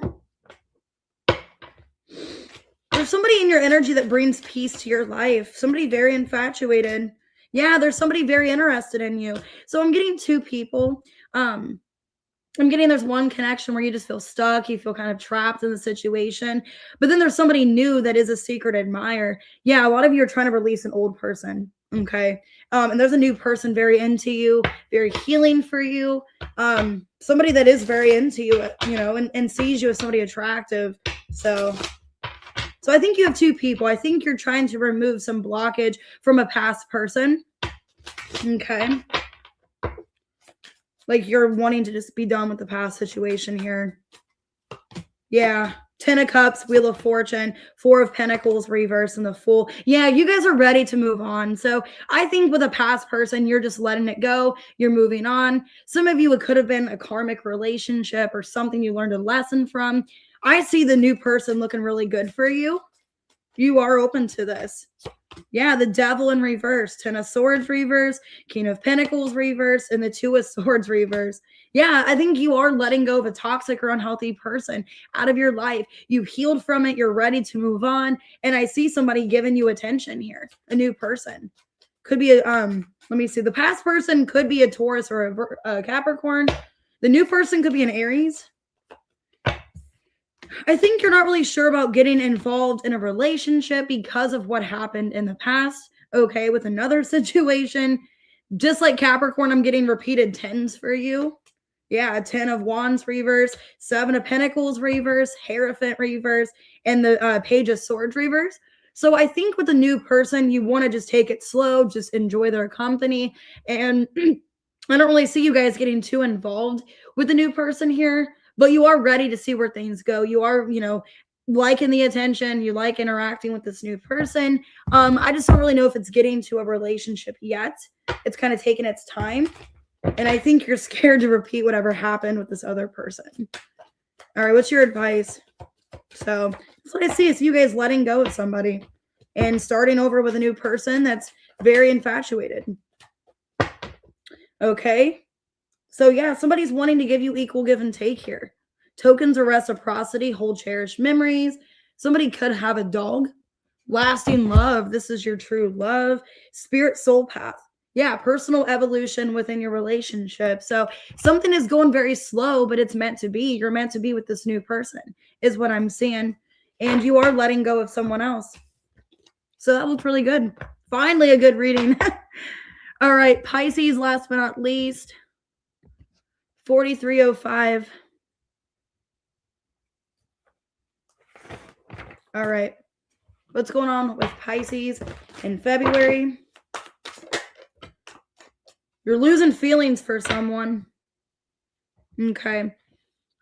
There's somebody in your energy that brings peace to your life. Somebody very infatuated. Yeah, there's somebody very interested in you. So I'm getting two people. I'm getting there's one connection where you just feel stuck. You feel kind of trapped in the situation. But then there's somebody new that is a secret admirer. Yeah, a lot of you are trying to release an old person. Okay. And there's a new person very into you, very healing for you. Somebody that is very into you, you know, and sees you as somebody attractive. So I think you have two people. I think you're trying to remove some blockage from a past person. Okay. Like you're wanting to just be done with the past situation here. Yeah. 10 of Cups, Wheel of Fortune, 4 of Pentacles, reverse, and the Fool. Yeah, you guys are ready to move on. So I think with a past person, you're just letting it go. You're moving on. Some of you, it could have been a karmic relationship or something you learned a lesson from. I see the new person looking really good for you. You are open to this. Yeah, the Devil in reverse, 10 of Swords reverse, King of Pentacles reverse, and the 2 of Swords reverse. Yeah, I think you are letting go of a toxic or unhealthy person out of your life. You've healed from it. You're ready to move on. And I see somebody giving you attention here, a new person. Could be a, let me see. The past person could be a Taurus or a Capricorn. The new person could be an Aries. I think you're not really sure about getting involved in a relationship because of what happened in the past. Okay, with another situation. Just like Capricorn, I'm getting repeated 10s for you. Yeah, 10 of Wands reverse, 7 of Pentacles reverse, Hierophant reverse, and the Page of Swords reverse. So I think with a new person, you want to just take it slow, just enjoy their company. And I don't really see you guys getting too involved with the new person here, but you are ready to see where things go. You are, you know, liking the attention. You like interacting with this new person. I just don't really know if it's getting to a relationship yet. It's kind of taking its time. And I think you're scared to repeat whatever happened with this other person. All right, what's your advice? So that's what I see is you guys letting go of somebody and starting over with a new person that's very infatuated. Okay. So yeah, somebody's wanting to give you equal give and take here. Tokens of reciprocity, hold cherished memories. Somebody could have a dog. Lasting love. This is your true love. Spirit soul path. Yeah, personal evolution within your relationship. So something is going very slow, but it's meant to be. You're meant to be with this new person is what I'm seeing. And you are letting go of someone else. So that looks really good. Finally, a good reading. All right, Pisces, last but not least. 4305. All right. What's going on with Pisces in February? You're losing feelings for someone. Okay.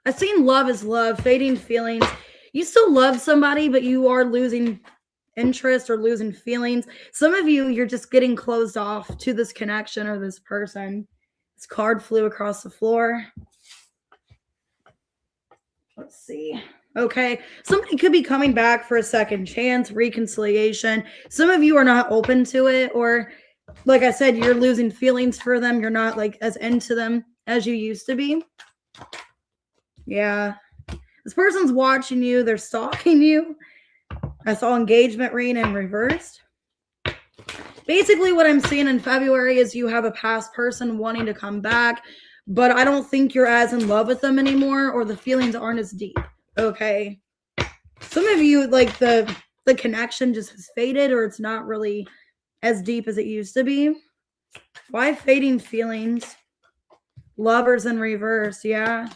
I've seen love is love, fading feelings. You still love somebody, but you are losing interest or losing feelings. Some of you, you're just getting closed off to this connection or this person. This card flew across the floor. Let's see. Okay. Somebody could be coming back for a second chance, reconciliation. Some of you are not open to it, or like I said, you're losing feelings for them. You're not like as into them as you used to be. Yeah. This person's watching you. They're stalking you. I saw engagement ring in reversed. Basically, what I'm seeing in February is you have a past person wanting to come back, but I don't think you're as in love with them anymore, or the feelings aren't as deep. Okay. Some of you, like the connection just has faded, or it's not really as deep as it used to be. Why fading feelings? Lovers in reverse. Yeah.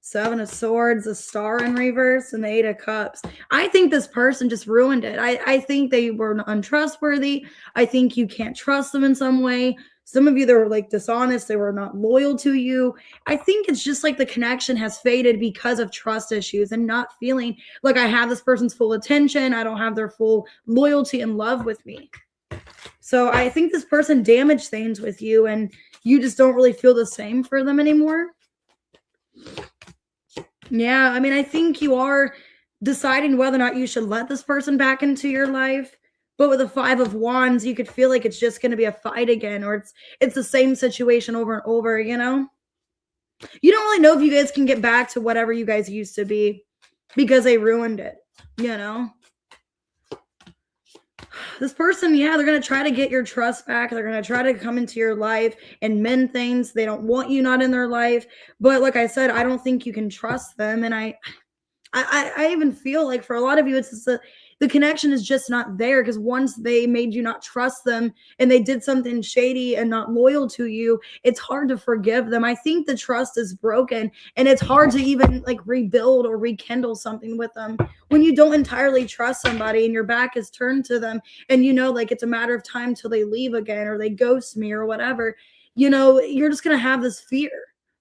7 of Swords, a Star in reverse, and the 8 of Cups. I think this person just ruined it. I think they were untrustworthy. I think you can't trust them in some way. Some of you, they were like dishonest. They were not loyal to you. I think it's just like the connection has faded because of trust issues and not feeling like I have this person's full attention. I don't have their full loyalty and love with me. So I think this person damaged things with you, and you just don't really feel the same for them anymore. Yeah, I mean, I think you are deciding whether or not you should let this person back into your life. But with the 5 of Wands, you could feel like it's just going to be a fight again, or it's the same situation over and over, you know? You don't really know if you guys can get back to whatever you guys used to be because they ruined it, you know? This person, yeah, they're going to try to get your trust back. They're going to try to come into your life and mend things. They don't want you not in their life. But like I said, I don't think you can trust them. And I even feel like for a lot of you, it's just the connection is just not there, because once they made you not trust them and they did something shady and not loyal to you, it's hard to forgive them. I think the trust is broken, and it's hard to even like rebuild or rekindle something with them when you don't entirely trust somebody and your back is turned to them, and you know, like it's a matter of time till they leave again or they ghost me or whatever. You know, you're just gonna have this fear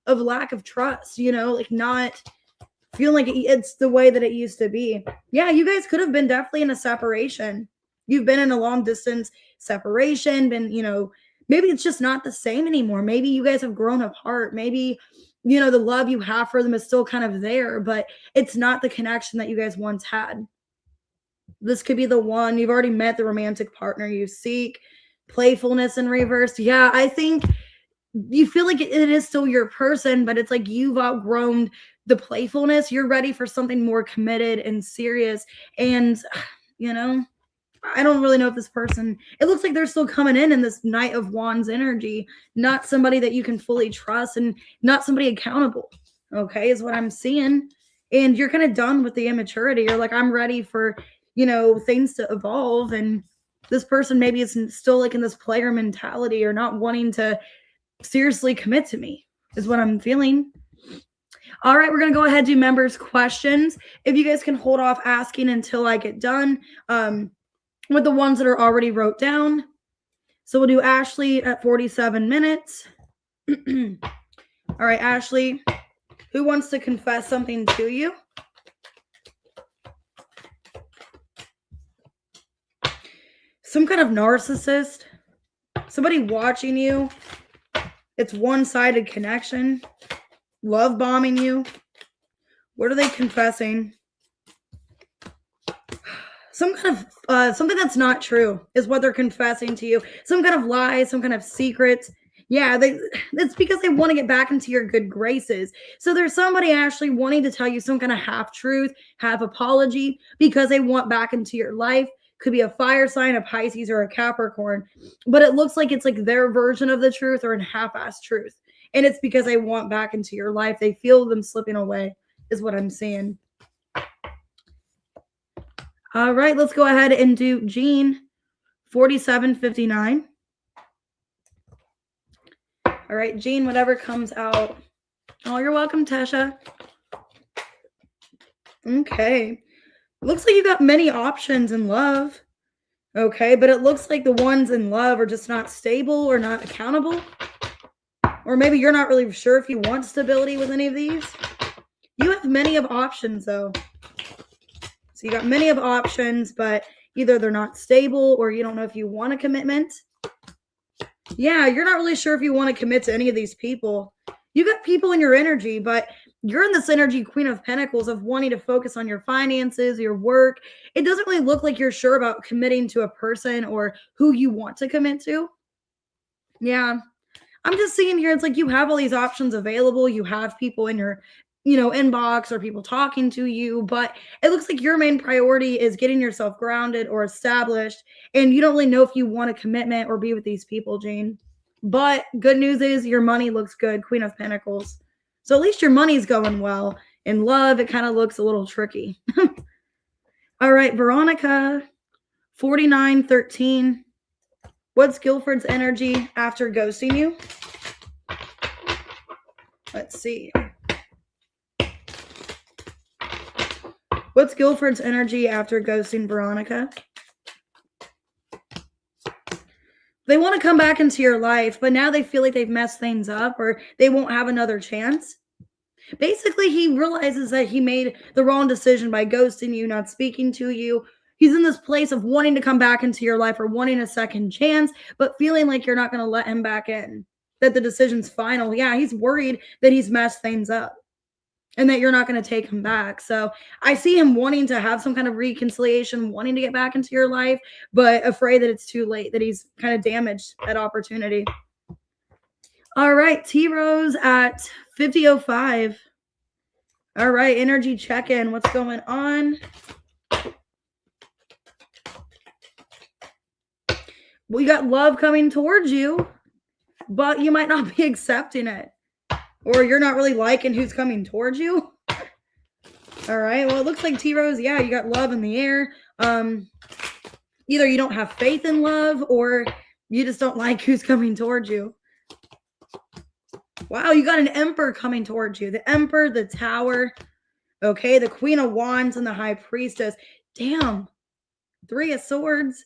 of lack of trust, you know, like not feel like it's the way that it used to be. Yeah, you guys could have been definitely in a separation. You've been in a long distance separation, been, you know, maybe it's just not the same anymore. Maybe you guys have grown apart. Maybe, you know, the love you have for them is still kind of there, but it's not the connection that you guys once had. This could be the one. You've already met the romantic partner you seek. Playfulness in reverse. Yeah, I think you feel like it is still your person, but it's like you've outgrown the playfulness. You're ready for something more committed and serious. And, you know, I don't really know if this person, it looks like they're still coming in this Knight of Wands energy, not somebody that you can fully trust and not somebody accountable. Okay, is what I'm seeing. And you're kind of done with the immaturity. You're like, I'm ready for, you know, things to evolve. And this person maybe is still like in this player mentality or not wanting to seriously commit to me, is what I'm feeling. All right, we're going to go ahead and do members' questions. If you guys can hold off asking until I get done with the ones that are already wrote down. So we'll do Ashley at 47 minutes. All right, Ashley, who wants to confess something to you? Some kind of narcissist, somebody watching you. It's one-sided connection. Love bombing you. What are they confessing? Some kind of something that's not true is what they're confessing to you. Some kind of lie, some kind of secrets. Yeah, it's because they want to get back into your good graces. So there's somebody actually wanting to tell you some kind of half truth, half apology, because they want back into your life. Could be a fire sign, a Pisces, or a Capricorn. But it looks like it's like their version of the truth or a half-assed truth. And it's because they want back into your life. They feel them slipping away, is what I'm seeing. All right, let's go ahead and do Jean, 4759. All right, Jean, whatever comes out. Oh, you're welcome, Tesha. Okay. Looks like you got many options in love. Okay, but it looks like the ones in love are just not stable or not accountable. Or maybe you're not really sure if you want stability with any of these. You have many of options, though. So you got many of options, but either they're not stable or you don't know if you want a commitment. Yeah, you're not really sure if you want to commit to any of these people. You got people in your energy, but you're in this energy, Queen of Pentacles, of wanting to focus on your finances, your work. It doesn't really look like you're sure about committing to a person or who you want to commit to. Yeah. I'm just seeing here, it's like you have all these options available. You have people in your, you know, inbox or people talking to you, but it looks like your main priority is getting yourself grounded or established, and you don't really know if you want a commitment or be with these people, Jane. But good news is your money looks good, Queen of Pentacles. So at least your money's going well. In love, it kind of looks a little tricky. All right, Veronica, 4913. What's Guilford's energy after ghosting you? Let's see. What's Guilford's energy after ghosting Veronica? They want to come back into your life, but now they feel like they've messed things up or they won't have another chance. Basically, he realizes that he made the wrong decision by ghosting you, not speaking to you. He's in this place of wanting to come back into your life or wanting a second chance, but feeling like you're not going to let him back in. that the decision's final. Yeah, he's worried that he's messed things up and that you're not going to take him back. So I see him wanting to have some kind of reconciliation, wanting to get back into your life, but afraid that it's too late, that he's kind of damaged that opportunity. All right, T-Rose at 50:05. All right, energy check-in. What's going on? We got love coming towards you, but you might not be accepting it. Or you're not really liking who's coming towards you. All right. Well, it looks like T-Rose, yeah, you got love in the air. Either you don't have faith in love or you just don't like who's coming towards you. Wow, you got an Emperor coming towards you. The Emperor, the Tower. Okay, the Queen of Wands and the High Priestess. Damn. 3 of Swords.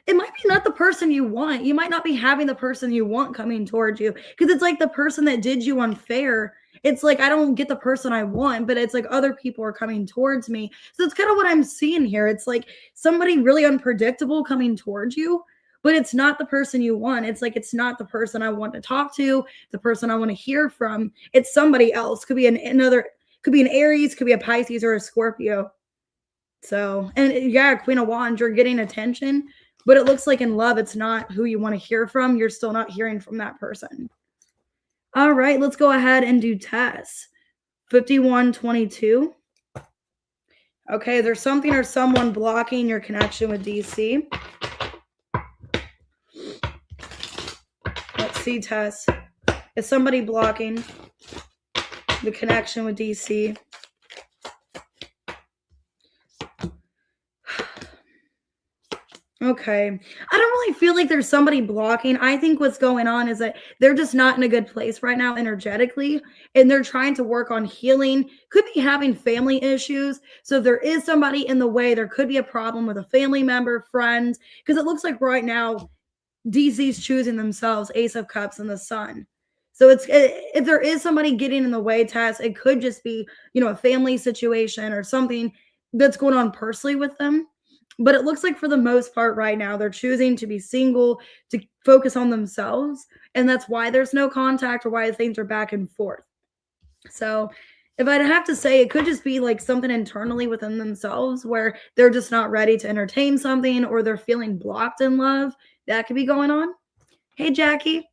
It might be not the person you want. You might not be having the person you want coming towards you, because it's like the person that did you unfair. It's like, I don't get the person I want, but it's like other people are coming towards me. So it's kind of what I'm seeing here. It's like somebody really unpredictable coming towards you, but it's not the person you want. It's like, it's not the person I want to talk to, the person I want to hear from. It's somebody else. Could be could be an Aries, could be a Pisces or a Scorpio. So, and yeah, Queen of Wands, you're getting attention. But it looks like in love, it's not who you want to hear from. You're still not hearing from that person. All right, let's go ahead and do Tess. 51:22. Okay, there's something or someone blocking your connection with DC. Let's see, Tess. Is somebody blocking the connection with DC? Okay. I don't really feel like there's somebody blocking. I think what's going on is that they're just not in a good place right now energetically, and they're trying to work on healing. Could be having family issues. So if there is somebody in the way, there could be a problem with a family member, friends, because it looks like right now DC's choosing themselves, Ace of Cups and the Sun. So if there is somebody getting in the way, Tess, it could just be, a family situation or something that's going on personally with them. But it looks like for the most part right now, they're choosing to be single, to focus on themselves. And that's why there's no contact or why things are back and forth. So if I'd have to say, it could just be like something internally within themselves where they're just not ready to entertain something, or they're feeling blocked in love. That could be going on. Hey, Jackie.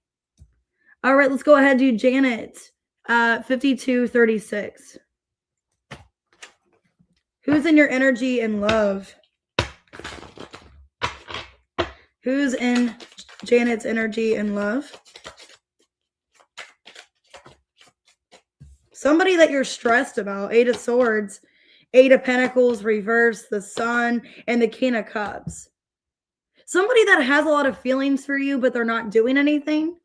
All right, let's go ahead and do Janet. 52:36. Who's in your energy and love? Who's in Janet's energy and love? Somebody that you're stressed about. 8 of Swords, 8 of Pentacles, reverse, the Sun, and the King of Cups. Somebody that has a lot of feelings for you, but they're not doing anything,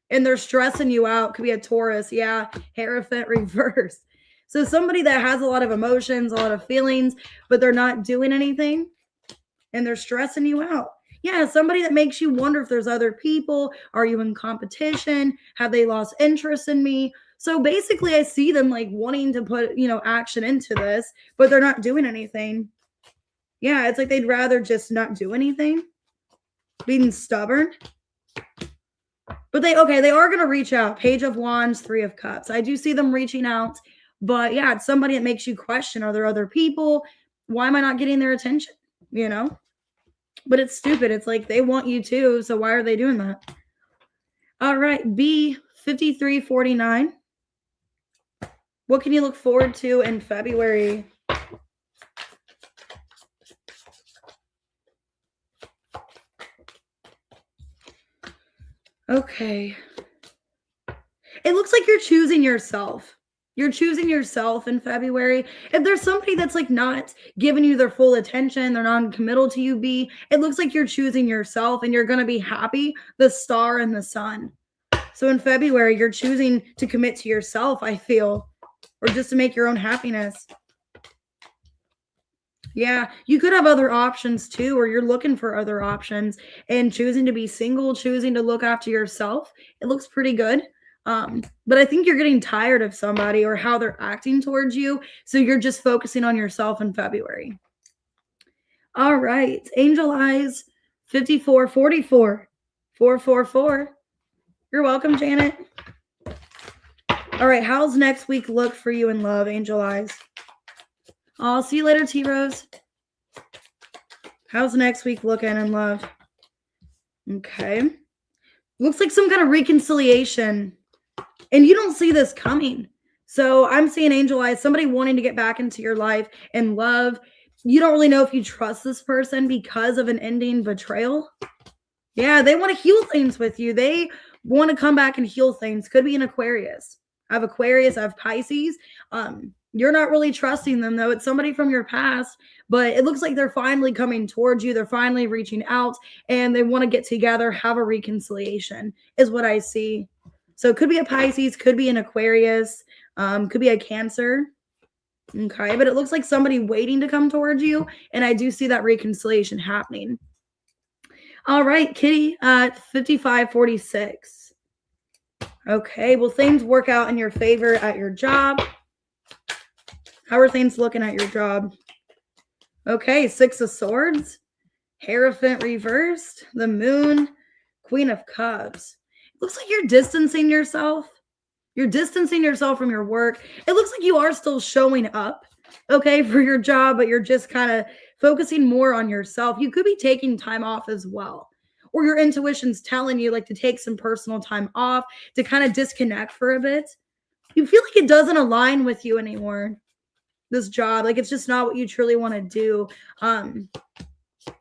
and they're stressing you out. Could be a Taurus. Yeah, Hierophant reverse. So somebody that has a lot of emotions, a lot of feelings, but they're not doing anything, and they're stressing you out. Yeah, somebody that makes you wonder if there's other people. Are you in competition? Have they lost interest in me? So basically, I see them like wanting to put, action into this, but they're not doing anything. Yeah, it's like they'd rather just not do anything, being stubborn. But they are going to reach out. Page of Wands, 3 of Cups. I do see them reaching out, but yeah, it's somebody that makes you question, are there other people? Why am I not getting their attention? But it's stupid. It's like they want you too, so why are they doing that? All right, B, 53:49. What can you look forward to in February? Okay. It looks like you're choosing yourself. You're choosing yourself in February. If there's somebody that's like not giving you their full attention, they're non-committal to you, B, it looks like you're choosing yourself and you're going to be happy, the Star and the Sun. So in February, you're choosing to commit to yourself, I feel, or just to make your own happiness. Yeah, you could have other options too, or you're looking for other options and choosing to be single, choosing to look after yourself. It looks pretty good. But I think you're getting tired of somebody or how they're acting towards you. So you're just focusing on yourself in February. All right. Angel Eyes, 5444, 444. You're welcome, Janet. All right, how's next week look for you in love, Angel Eyes? I'll see you later, T-Rose. How's next week looking in love? Okay. Looks like some kind of reconciliation. And you don't see this coming. So I'm seeing Angel Eyes, somebody wanting to get back into your life and love. You don't really know if you trust this person because of an ending betrayal. Yeah, they want to heal things with you. They want to come back and heal things. Could be an Aquarius. I have Aquarius, I have Pisces. You're not really trusting them, though. It's somebody from your past, but it looks like they're finally coming towards you. They're finally reaching out, and they want to get together, have a reconciliation, is what I see. So it could be a Pisces, could be an Aquarius, could be a Cancer. Okay, but it looks like somebody waiting to come towards you, and I do see that reconciliation happening. All right, Kitty, 5546. Okay, will things work out in your favor at your job? How are things looking at your job? Okay, 6 of Swords, Hierophant reversed, the Moon, Queen of Cups. It looks like you're distancing yourself. You're distancing yourself from your work. It looks like you are still showing up, okay, for your job, but you're just kind of focusing more on yourself. You could be taking time off as well. Or your intuition's telling you like to take some personal time off, to kind of disconnect for a bit. You feel like it doesn't align with you anymore, this job. Like it's just not what you truly want to do.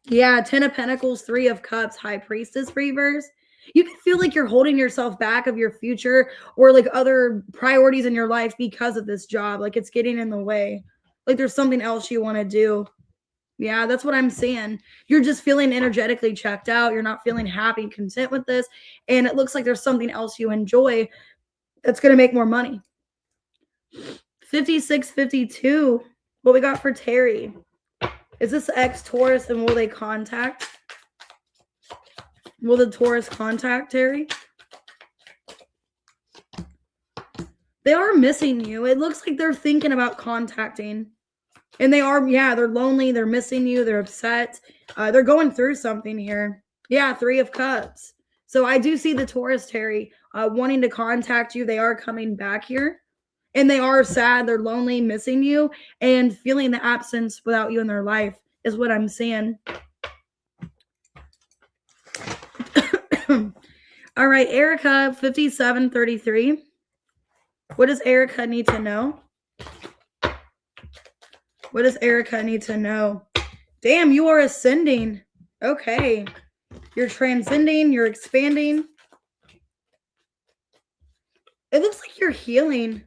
Yeah, 10 of Pentacles, 3 of Cups, High Priestess reverse. You can feel like you're holding yourself back of your future or like other priorities in your life because of this job. Like it's getting in the way. Like there's something else you want to do. Yeah, that's what I'm seeing. You're just feeling energetically checked out. You're not feeling happy and content with this. And it looks like there's something else you enjoy that's going to make more money. 5652. What we got for Terry? Is this ex-Taurus, and will they contact? Will the Taurus contact Terry? They are missing you. It looks like they're thinking about contacting. And they are, yeah, they're lonely. They're missing you. They're upset. They're going through something here. Yeah, 3 of Cups. So I do see the Taurus, Terry, wanting to contact you. They are coming back here. And they are sad. They're lonely, missing you, and feeling the absence without you in their life is what I'm seeing. All right, Erica, 5733. What does Erica need to know? What does Erica need to know? Damn, you are ascending. Okay. You're transcending. You're expanding. It looks like you're healing.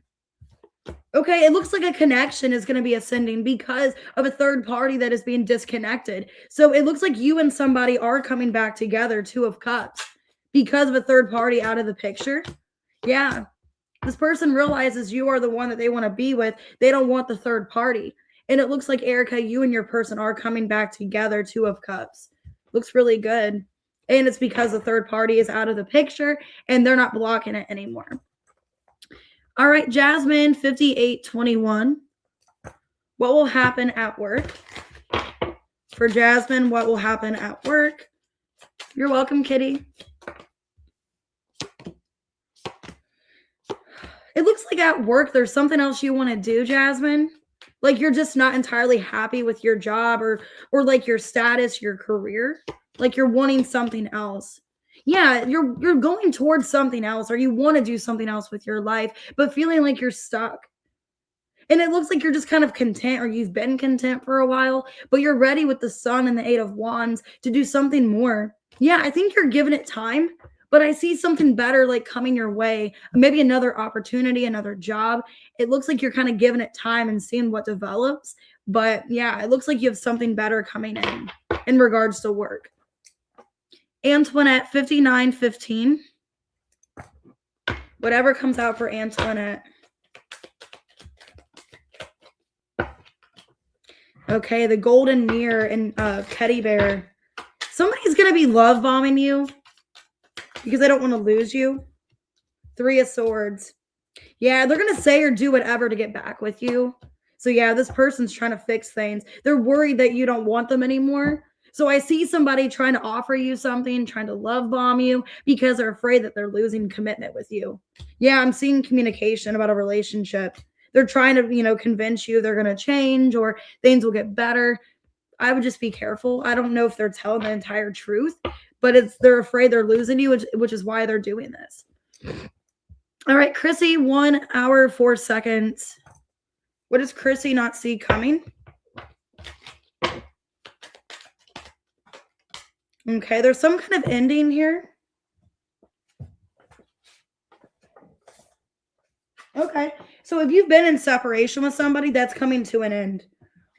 Okay, it looks like a connection is going to be ascending because of a third party that is being disconnected. So it looks like you and somebody are coming back together, 2 of Cups, because of a third party out of the picture. Yeah. This person realizes you are the one that they want to be with. They don't want the third party. And it looks like, Erica, you and your person are coming back together, 2 of Cups. Looks really good. And it's because the third party is out of the picture and they're not blocking it anymore. All right, Jasmine, 5821. What will happen at work? For Jasmine, what will happen at work? You're welcome, Kitty. It looks like at work there's something else you want to do, Jasmine. Like you're just not entirely happy with your job or like your status, your career. Like you're wanting something else. Yeah, you're going towards something else, or you want to do something else with your life, but feeling like you're stuck. And it looks like you're just kind of content, or you've been content for a while, but you're ready with the Sun and the 8 of Wands to do something more. Yeah, I think you're giving it time, but I see something better like coming your way. Maybe another opportunity, another job. It looks like you're kind of giving it time and seeing what develops. But yeah, it looks like you have something better coming in regards to work. Antoinette, 5915. Whatever comes out for Antoinette. Okay, the golden mirror and teddy bear. Somebody's going to be love bombing you because they don't want to lose you. 3 of Swords. Yeah, they're going to say or do whatever to get back with you. So yeah, this person's trying to fix things. They're worried that you don't want them anymore. So I see somebody trying to offer you something, trying to love bomb you because they're afraid that they're losing commitment with you. Yeah, I'm seeing communication about a relationship. They're trying to, convince you they're going to change or things will get better. I would just be careful. I don't know if they're telling the entire truth, but they're afraid they're losing you, which is why they're doing this. All right, Chrissy, 1 hour, 4 seconds. What does Chrissy not see coming? Okay, there's some kind of ending here. Okay, so if you've been in separation with somebody, that's coming to an end.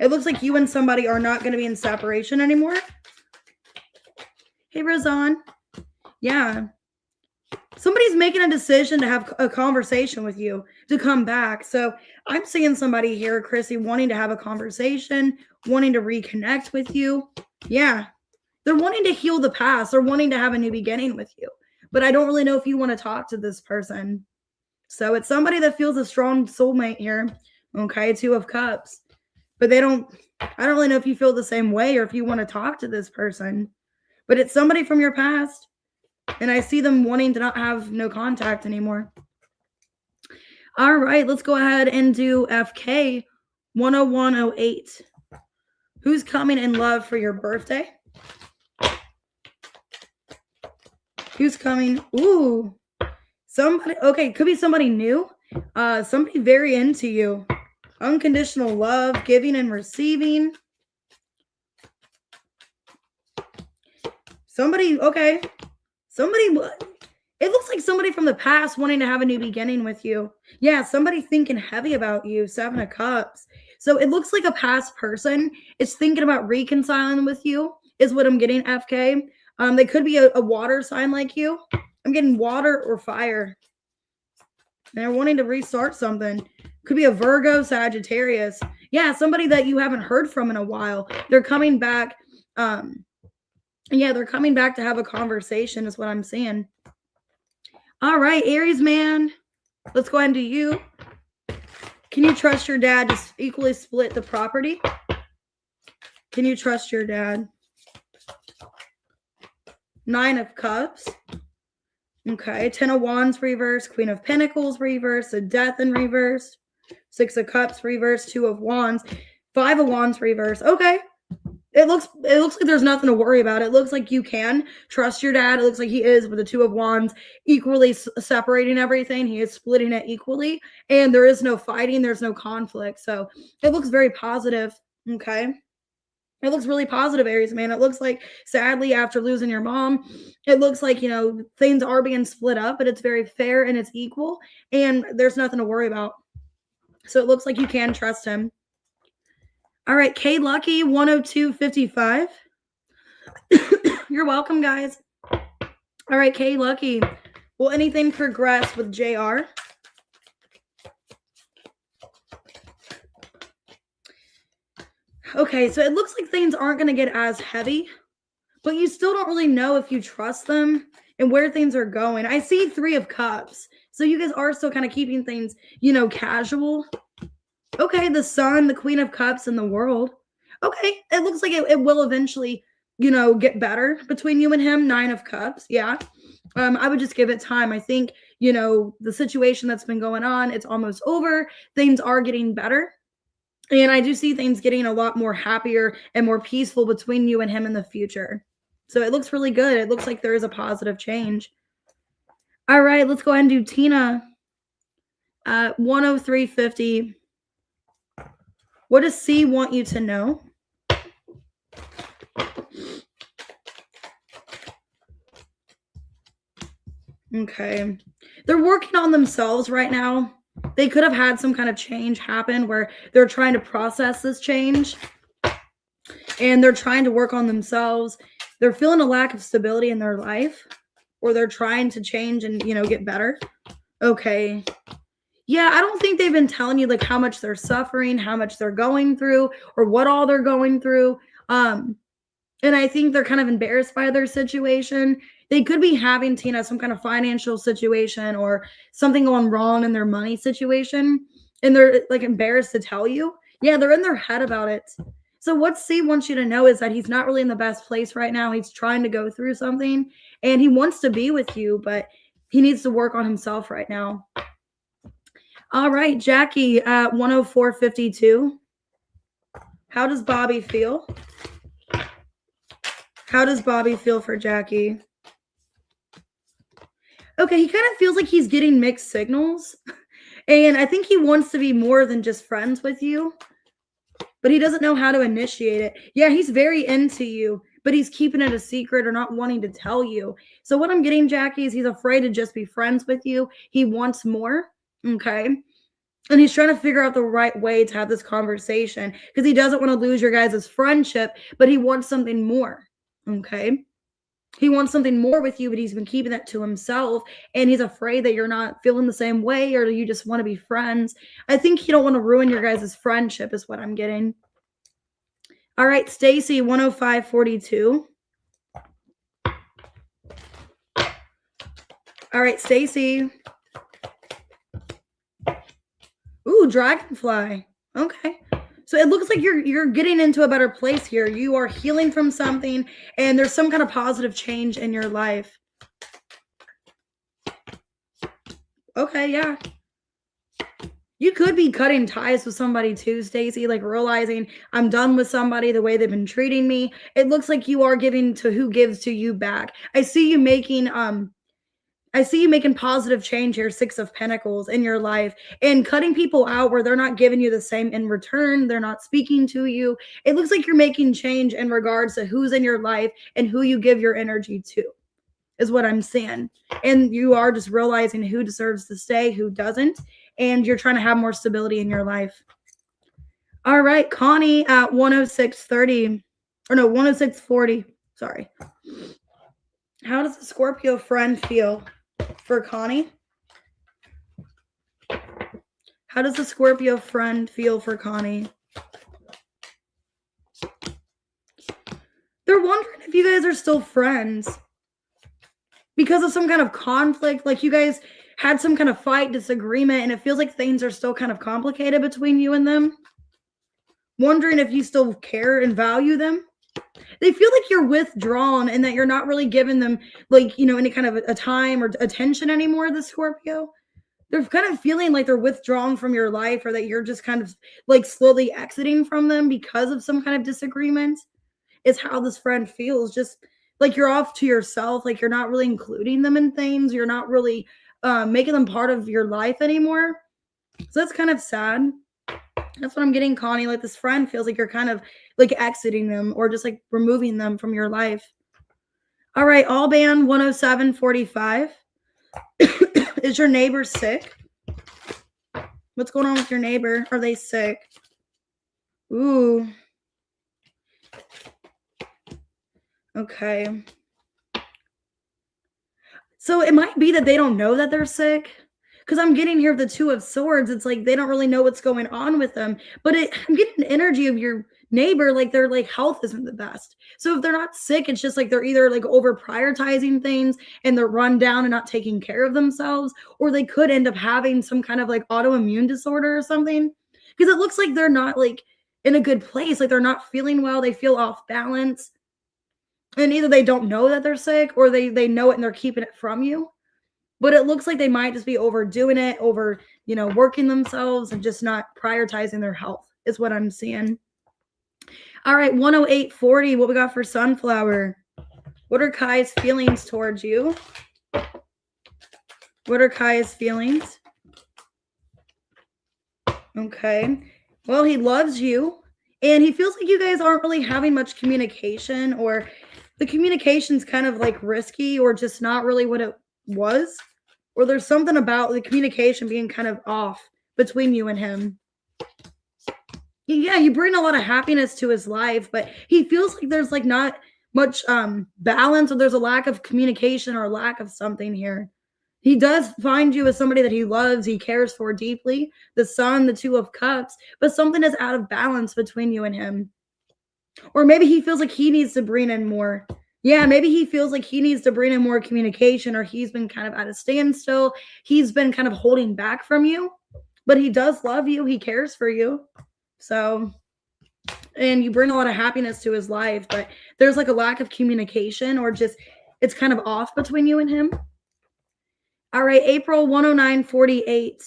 It looks like you and somebody are not going to be in separation anymore. Hey, Razan. Yeah. Somebody's making a decision to have a conversation with you, to come back. So I'm seeing somebody here, Chrissy, wanting to have a conversation, wanting to reconnect with you. Yeah. They're wanting to heal the past. They're wanting to have a new beginning with you. But I don't really know if you want to talk to this person. So it's somebody that feels a strong soulmate here. Okay, 2 of Cups. But I don't really know if you feel the same way or if you want to talk to this person. But it's somebody from your past. And I see them wanting to not have no contact anymore. All right, let's go ahead and do FK 10108. Who's coming in love for your birthday? Who's coming? Ooh, somebody. Okay, could be somebody new. Somebody very into you. Unconditional love, giving and receiving. Somebody, okay. Somebody, it looks like somebody from the past wanting to have a new beginning with you. Yeah, somebody thinking heavy about you, 7 of Cups. So it looks like a past person is thinking about reconciling with you, is what I'm getting, FK. They could be a water sign like you. I'm getting water or fire. And they're wanting to restart something. Could be a Virgo, Sagittarius. Yeah, somebody that you haven't heard from in a while. They're coming back. Yeah, they're coming back to have a conversation is what I'm seeing. All right, Aries man. Let's go ahead and do you. Can you trust your dad to equally split the property? Can you trust your dad? 9 of Cups. Okay, 10 of Wands reverse, Queen of Pentacles reverse, a Death in reverse, 6 of Cups reverse, 2 of Wands, 5 of Wands reverse. Okay. It looks like there's nothing to worry about. It looks like you can trust your dad. It looks like he is with the 2 of Wands equally separating everything. He is splitting it equally, and there is no fighting. There's no conflict. So it looks very positive. Okay. It looks really positive, Aries, man. It looks like, sadly, after losing your mom, it looks like, things are being split up, but it's very fair and it's equal, and there's nothing to worry about. So it looks like you can trust him. All right, K Lucky 10255. You're welcome, guys. All right, K Lucky. Will anything progress with JR? Okay, so it looks like things aren't going to get as heavy, but you still don't really know if you trust them and where things are going. I see 3 of Cups. So you guys are still kind of keeping things, casual. Okay, the Sun, the Queen of Cups, and the World. Okay, it looks like it will eventually, get better between you and him. 9 of Cups, yeah. I would just give it time. I think, the situation that's been going on, it's almost over. Things are getting better. And I do see things getting a lot more happier and more peaceful between you and him in the future. So it looks really good. It looks like there is a positive change. All right, let's go ahead and do Tina. 10350. What does C want you to know? Okay. They're working on themselves right now. They could have had some kind of change happen where they're trying to process this change. And they're trying to work on themselves. They're feeling a lack of stability in their life. Or they're trying to change and, get better. Okay. Yeah, I don't think they've been telling you like how much they're suffering, how much they're going through, or what all they're going through. And I think they're kind of embarrassed by their situation. They could be having, Tina, some kind of financial situation or something going wrong in their money situation. And they're like embarrassed to tell you. Yeah, they're in their head about it. So what C wants you to know is that he's not really in the best place right now. He's trying to go through something and he wants to be with you, but he needs to work on himself right now. All right, Jackie at 104.52. How does Bobby feel? How does Bobby feel for Jackie? Okay, he kind of feels like he's getting mixed signals. And I think he wants to be more than just friends with you, but he doesn't know how to initiate it. Yeah, he's very into you, but he's keeping it a secret or not wanting to tell you. So what I'm getting, Jackie, is he's afraid to just be friends with you. He wants more, okay? And he's trying to figure out the right way to have this conversation because he doesn't want to lose your guys' friendship, but he wants something more, okay? He wants something more with you, but he's been keeping that to himself, and he's afraid that you're not feeling the same way or you just want to be friends. I think you don't want to ruin your guys' friendship is what I'm getting. All right, Stacy, 105.42. All right, Stacy. Ooh, dragonfly. Okay. So it looks like you're getting into a better place here. You are healing from something, and there's some kind of positive change in your life. Okay, yeah. You could be cutting ties with somebody too, Stacey, like realizing I'm done with somebody the way they've been treating me. It looks like you are giving to who gives to you back. I see you making positive change here, Six of Pentacles, in your life, and cutting people out where they're not giving you the same in return. They're not speaking to you. It looks like you're making change in regards to who's in your life and who you give your energy to, is what I'm seeing. And you are just realizing who deserves to stay, who doesn't, and you're trying to have more stability in your life. All right, Connie at 106.30, or no, 106.40. Sorry. How does the Scorpio friend feel for Connie? How does the Scorpio friend feel for Connie? They're wondering if you guys are still friends because of some kind of conflict. Like you guys had some kind of fight, disagreement, and it feels like things are still kind of complicated between you and them. Wondering if you still care and value them. They feel like you're withdrawn and that you're not really giving them, like, you know, any kind of a time or attention anymore, the Scorpio. They're kind of feeling like they're withdrawn from your life, or that you're just kind of like slowly exiting from them because of some kind of disagreement, is how this friend feels. Just like you're off to yourself, like you're not really including them in things. You're not really making them part of your life anymore. So that's kind of sad. That's what I'm getting, Connie. Like this friend feels like you're kind of like exiting them or just like removing them from your life. All right, Alban 107.45. Is your neighbor sick? What's going on with your neighbor? Are they sick? Ooh. Okay. So it might be that they don't know that they're sick. Because I'm getting here the Two of Swords. It's like they don't really know what's going on with them. But I'm getting the energy of your neighbor, like their like health isn't the best. So if they're not sick, it's just like they're either like over prioritizing things and they're run down and not taking care of themselves, or they could end up having some kind of like autoimmune disorder or something. Because it looks like they're not like in a good place. Like they're not feeling well. They feel off balance. And either they don't know that they're sick, or they know it and they're keeping it from you. But it looks like they might just be overdoing it, working themselves and just not prioritizing their health is what I'm seeing. All right, 108.40. What we got for Sunflower? What are Kai's feelings towards you? What are Kai's feelings? Okay. Well, he loves you, and he feels like you guys aren't really having much communication, or the communication's kind of like risky, or just not really what it was, or there's something about the communication being kind of off between you and him. Yeah, you bring a lot of happiness to his life, but he feels like there's like not much balance, or there's a lack of communication or a lack of something here. He does find you as somebody that he loves, he cares for deeply, the Sun, the Two of Cups, but something is out of balance between you and him. Or maybe he feels like he needs to bring in more. Yeah, maybe he feels like he needs to bring in more communication, or he's been kind of at a standstill. He's been kind of holding back from you, but he does love you. He cares for you. So and you bring a lot of happiness to his life, but there's like a lack of communication, or just it's kind of off between you and him. All right, April 109:48.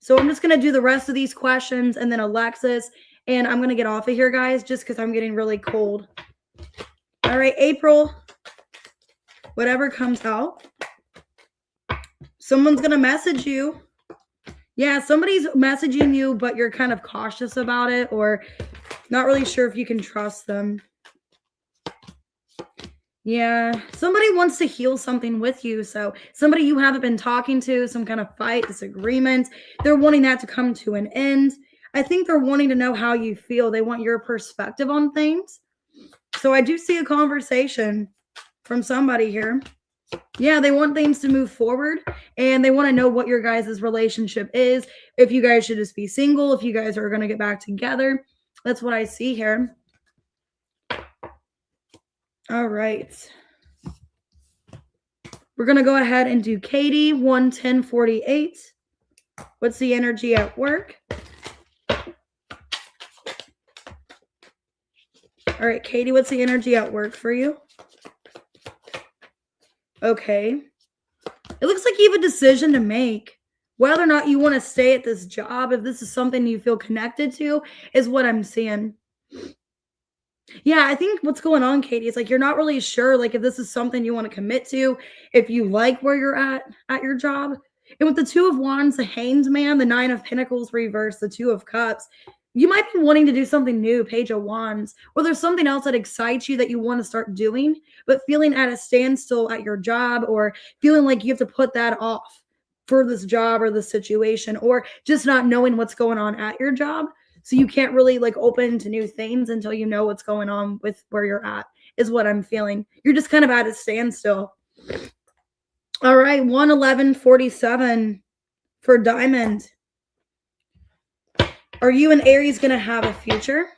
So I'm just going to do the rest of these questions and then Alexis, and I'm going to get off of here, guys, just because I'm getting really cold. All right, April, whatever comes out. Someone's going to message you. Yeah, somebody's messaging you, but you're kind of cautious about it or not really sure if you can trust them. Yeah, somebody wants to heal something with you. So somebody you haven't been talking to, some kind of fight, disagreement, they're wanting that to come to an end. I think they're wanting to know how you feel. They want your perspective on things. So I do see a conversation from somebody here. Yeah, they want things to move forward, and they want to know what your guys' relationship is. If you guys should just be single, if you guys are going to get back together. That's what I see here. All right. We're going to go ahead and do Katie, 11048. What's the energy at work? All right, Katie, what's the energy at work for you? Okay. It looks like you have a decision to make. Whether or not you want to stay at this job, if this is something you feel connected to, is what I'm seeing. Yeah, I think what's going on, Katie, is like you're not really sure like if this is something you want to commit to, if you like where you're at your job. And with the Two of Wands, the Hanged Man, the Nine of Pentacles reversed, the Two of Cups, you might be wanting to do something new, Page of Wands, or there's something else that excites you that you want to start doing, but feeling at a standstill at your job or feeling like you have to put that off for this job or this situation, or just not knowing what's going on at your job. So you can't really like open to new things until you know what's going on with where you're at, is what I'm feeling. You're just kind of at a standstill. All right, 11147 for Diamond. Are you and Aries going to have a future?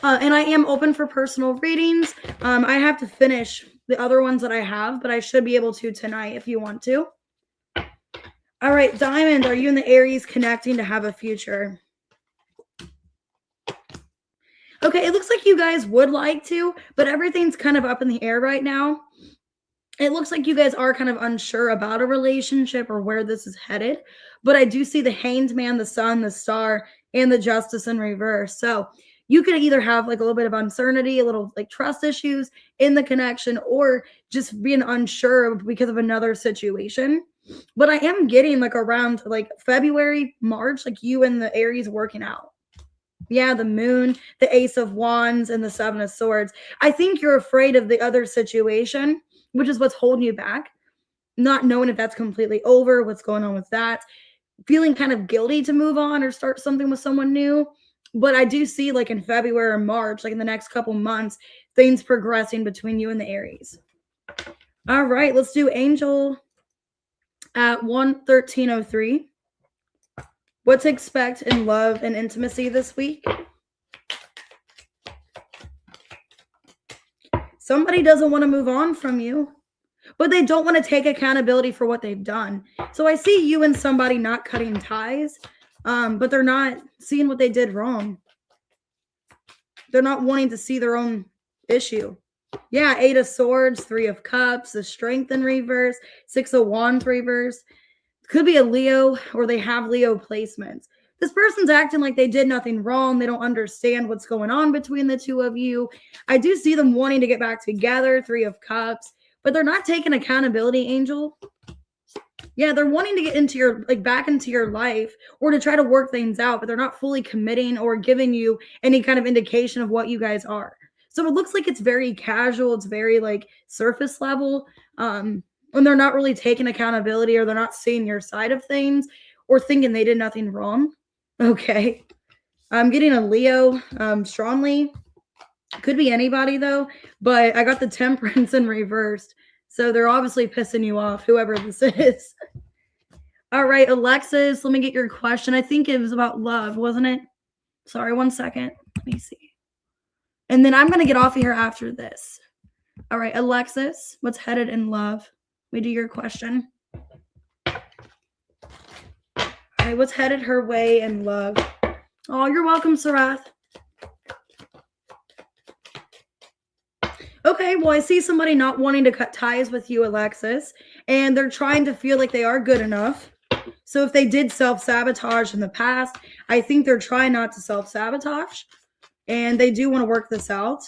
And I am open for personal readings. I have to finish the other ones that I have, but I should be able to tonight if you want to. All right, Diamond, are you and the Aries connecting to have a future? Okay, it looks like you guys would like to, but everything's kind of up in the air right now. It looks like you guys are kind of unsure about a relationship or where this is headed, but I do see the Hanged Man, the Sun, the Star, and the Justice in reverse. So you could either have like a little bit of uncertainty, a little like trust issues in the connection, or just being unsure because of another situation. But I am getting like around like February, March, like you and the Aries working out. Yeah, the Moon, the Ace of Wands, and the Seven of Swords. I think you're afraid of the other situation, which is what's holding you back. Not knowing if that's completely over, what's going on with that. Feeling kind of guilty to move on or start something with someone new. But I do see like in February or March, like in the next couple months, things progressing between you and the Aries. All right, let's do Angel at 11303. What to expect in love and intimacy this week? Somebody doesn't want to move on from you, but they don't want to take accountability for what they've done. So I see you and somebody not cutting ties, but they're not seeing what they did wrong. They're not wanting to see their own issue. Yeah, Eight of Swords, Three of Cups, the Strength in reverse, Six of Wands reverse. Could be a Leo, or they have Leo placements. This person's acting like they did nothing wrong. They don't understand what's going on between the two of you. I do see them wanting to get back together, Three of Cups, but they're not taking accountability, Angel. Yeah, they're wanting to get into your, like back into your life or to try to work things out, but they're not fully committing or giving you any kind of indication of what you guys are. So it looks like it's very casual. It's very like surface level. When they're not really taking accountability or they're not seeing your side of things or thinking they did nothing wrong. Okay. I'm getting a Leo strongly. Could be anybody though, but I got the Temperance in reversed. So they're obviously pissing you off, whoever this is. All right, Alexis, let me get your question. I think it was about love, wasn't it? Sorry, 1 second. Let me see. And then I'm going to get off of here after this. All right, Alexis, what's headed in love? Let me do your question. All right, what's headed her way in love? Oh, you're welcome, Sarath. Okay, well, I see somebody not wanting to cut ties with you, Alexis, and they're trying to feel like they are good enough. So if they did self-sabotage in the past, I think they're trying not to self-sabotage, and they do want to work this out.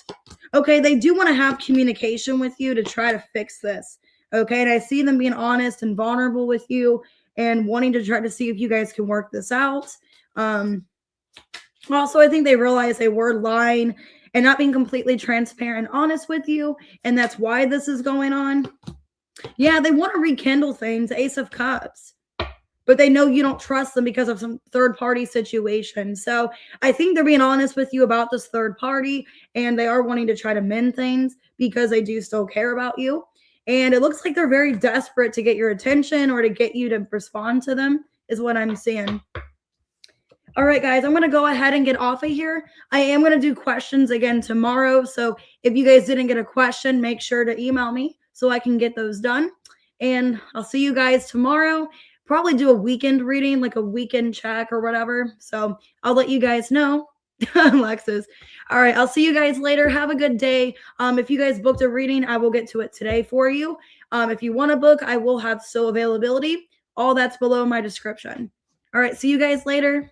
Okay, they do want to have communication with you to try to fix this. Okay, and I see them being honest and vulnerable with you and wanting to try to see if you guys can work this out. Also, I think they realize they were lying and not being completely transparent and honest with you, and that's why this is going on. Yeah, they want to rekindle things, Ace of Cups, but they know you don't trust them because of some third party situation. So I think they're being honest with you about this third party, and they are wanting to try to mend things because they do still care about you. And it looks like they're very desperate to get your attention or to get you to respond to them, is what I'm seeing. All right, guys, I'm going to go ahead and get off of here. I am going to do questions again tomorrow. So if you guys didn't get a question, make sure to email me so I can get those done. And I'll see you guys tomorrow. Probably do a weekend reading, like a weekend check or whatever. So I'll let you guys know. Alexis. All right, I'll see you guys later. Have a good day. If you guys booked a reading, I will get to it today for you. If you want to book, I will have still availability. All that's below my description. All right, see you guys later.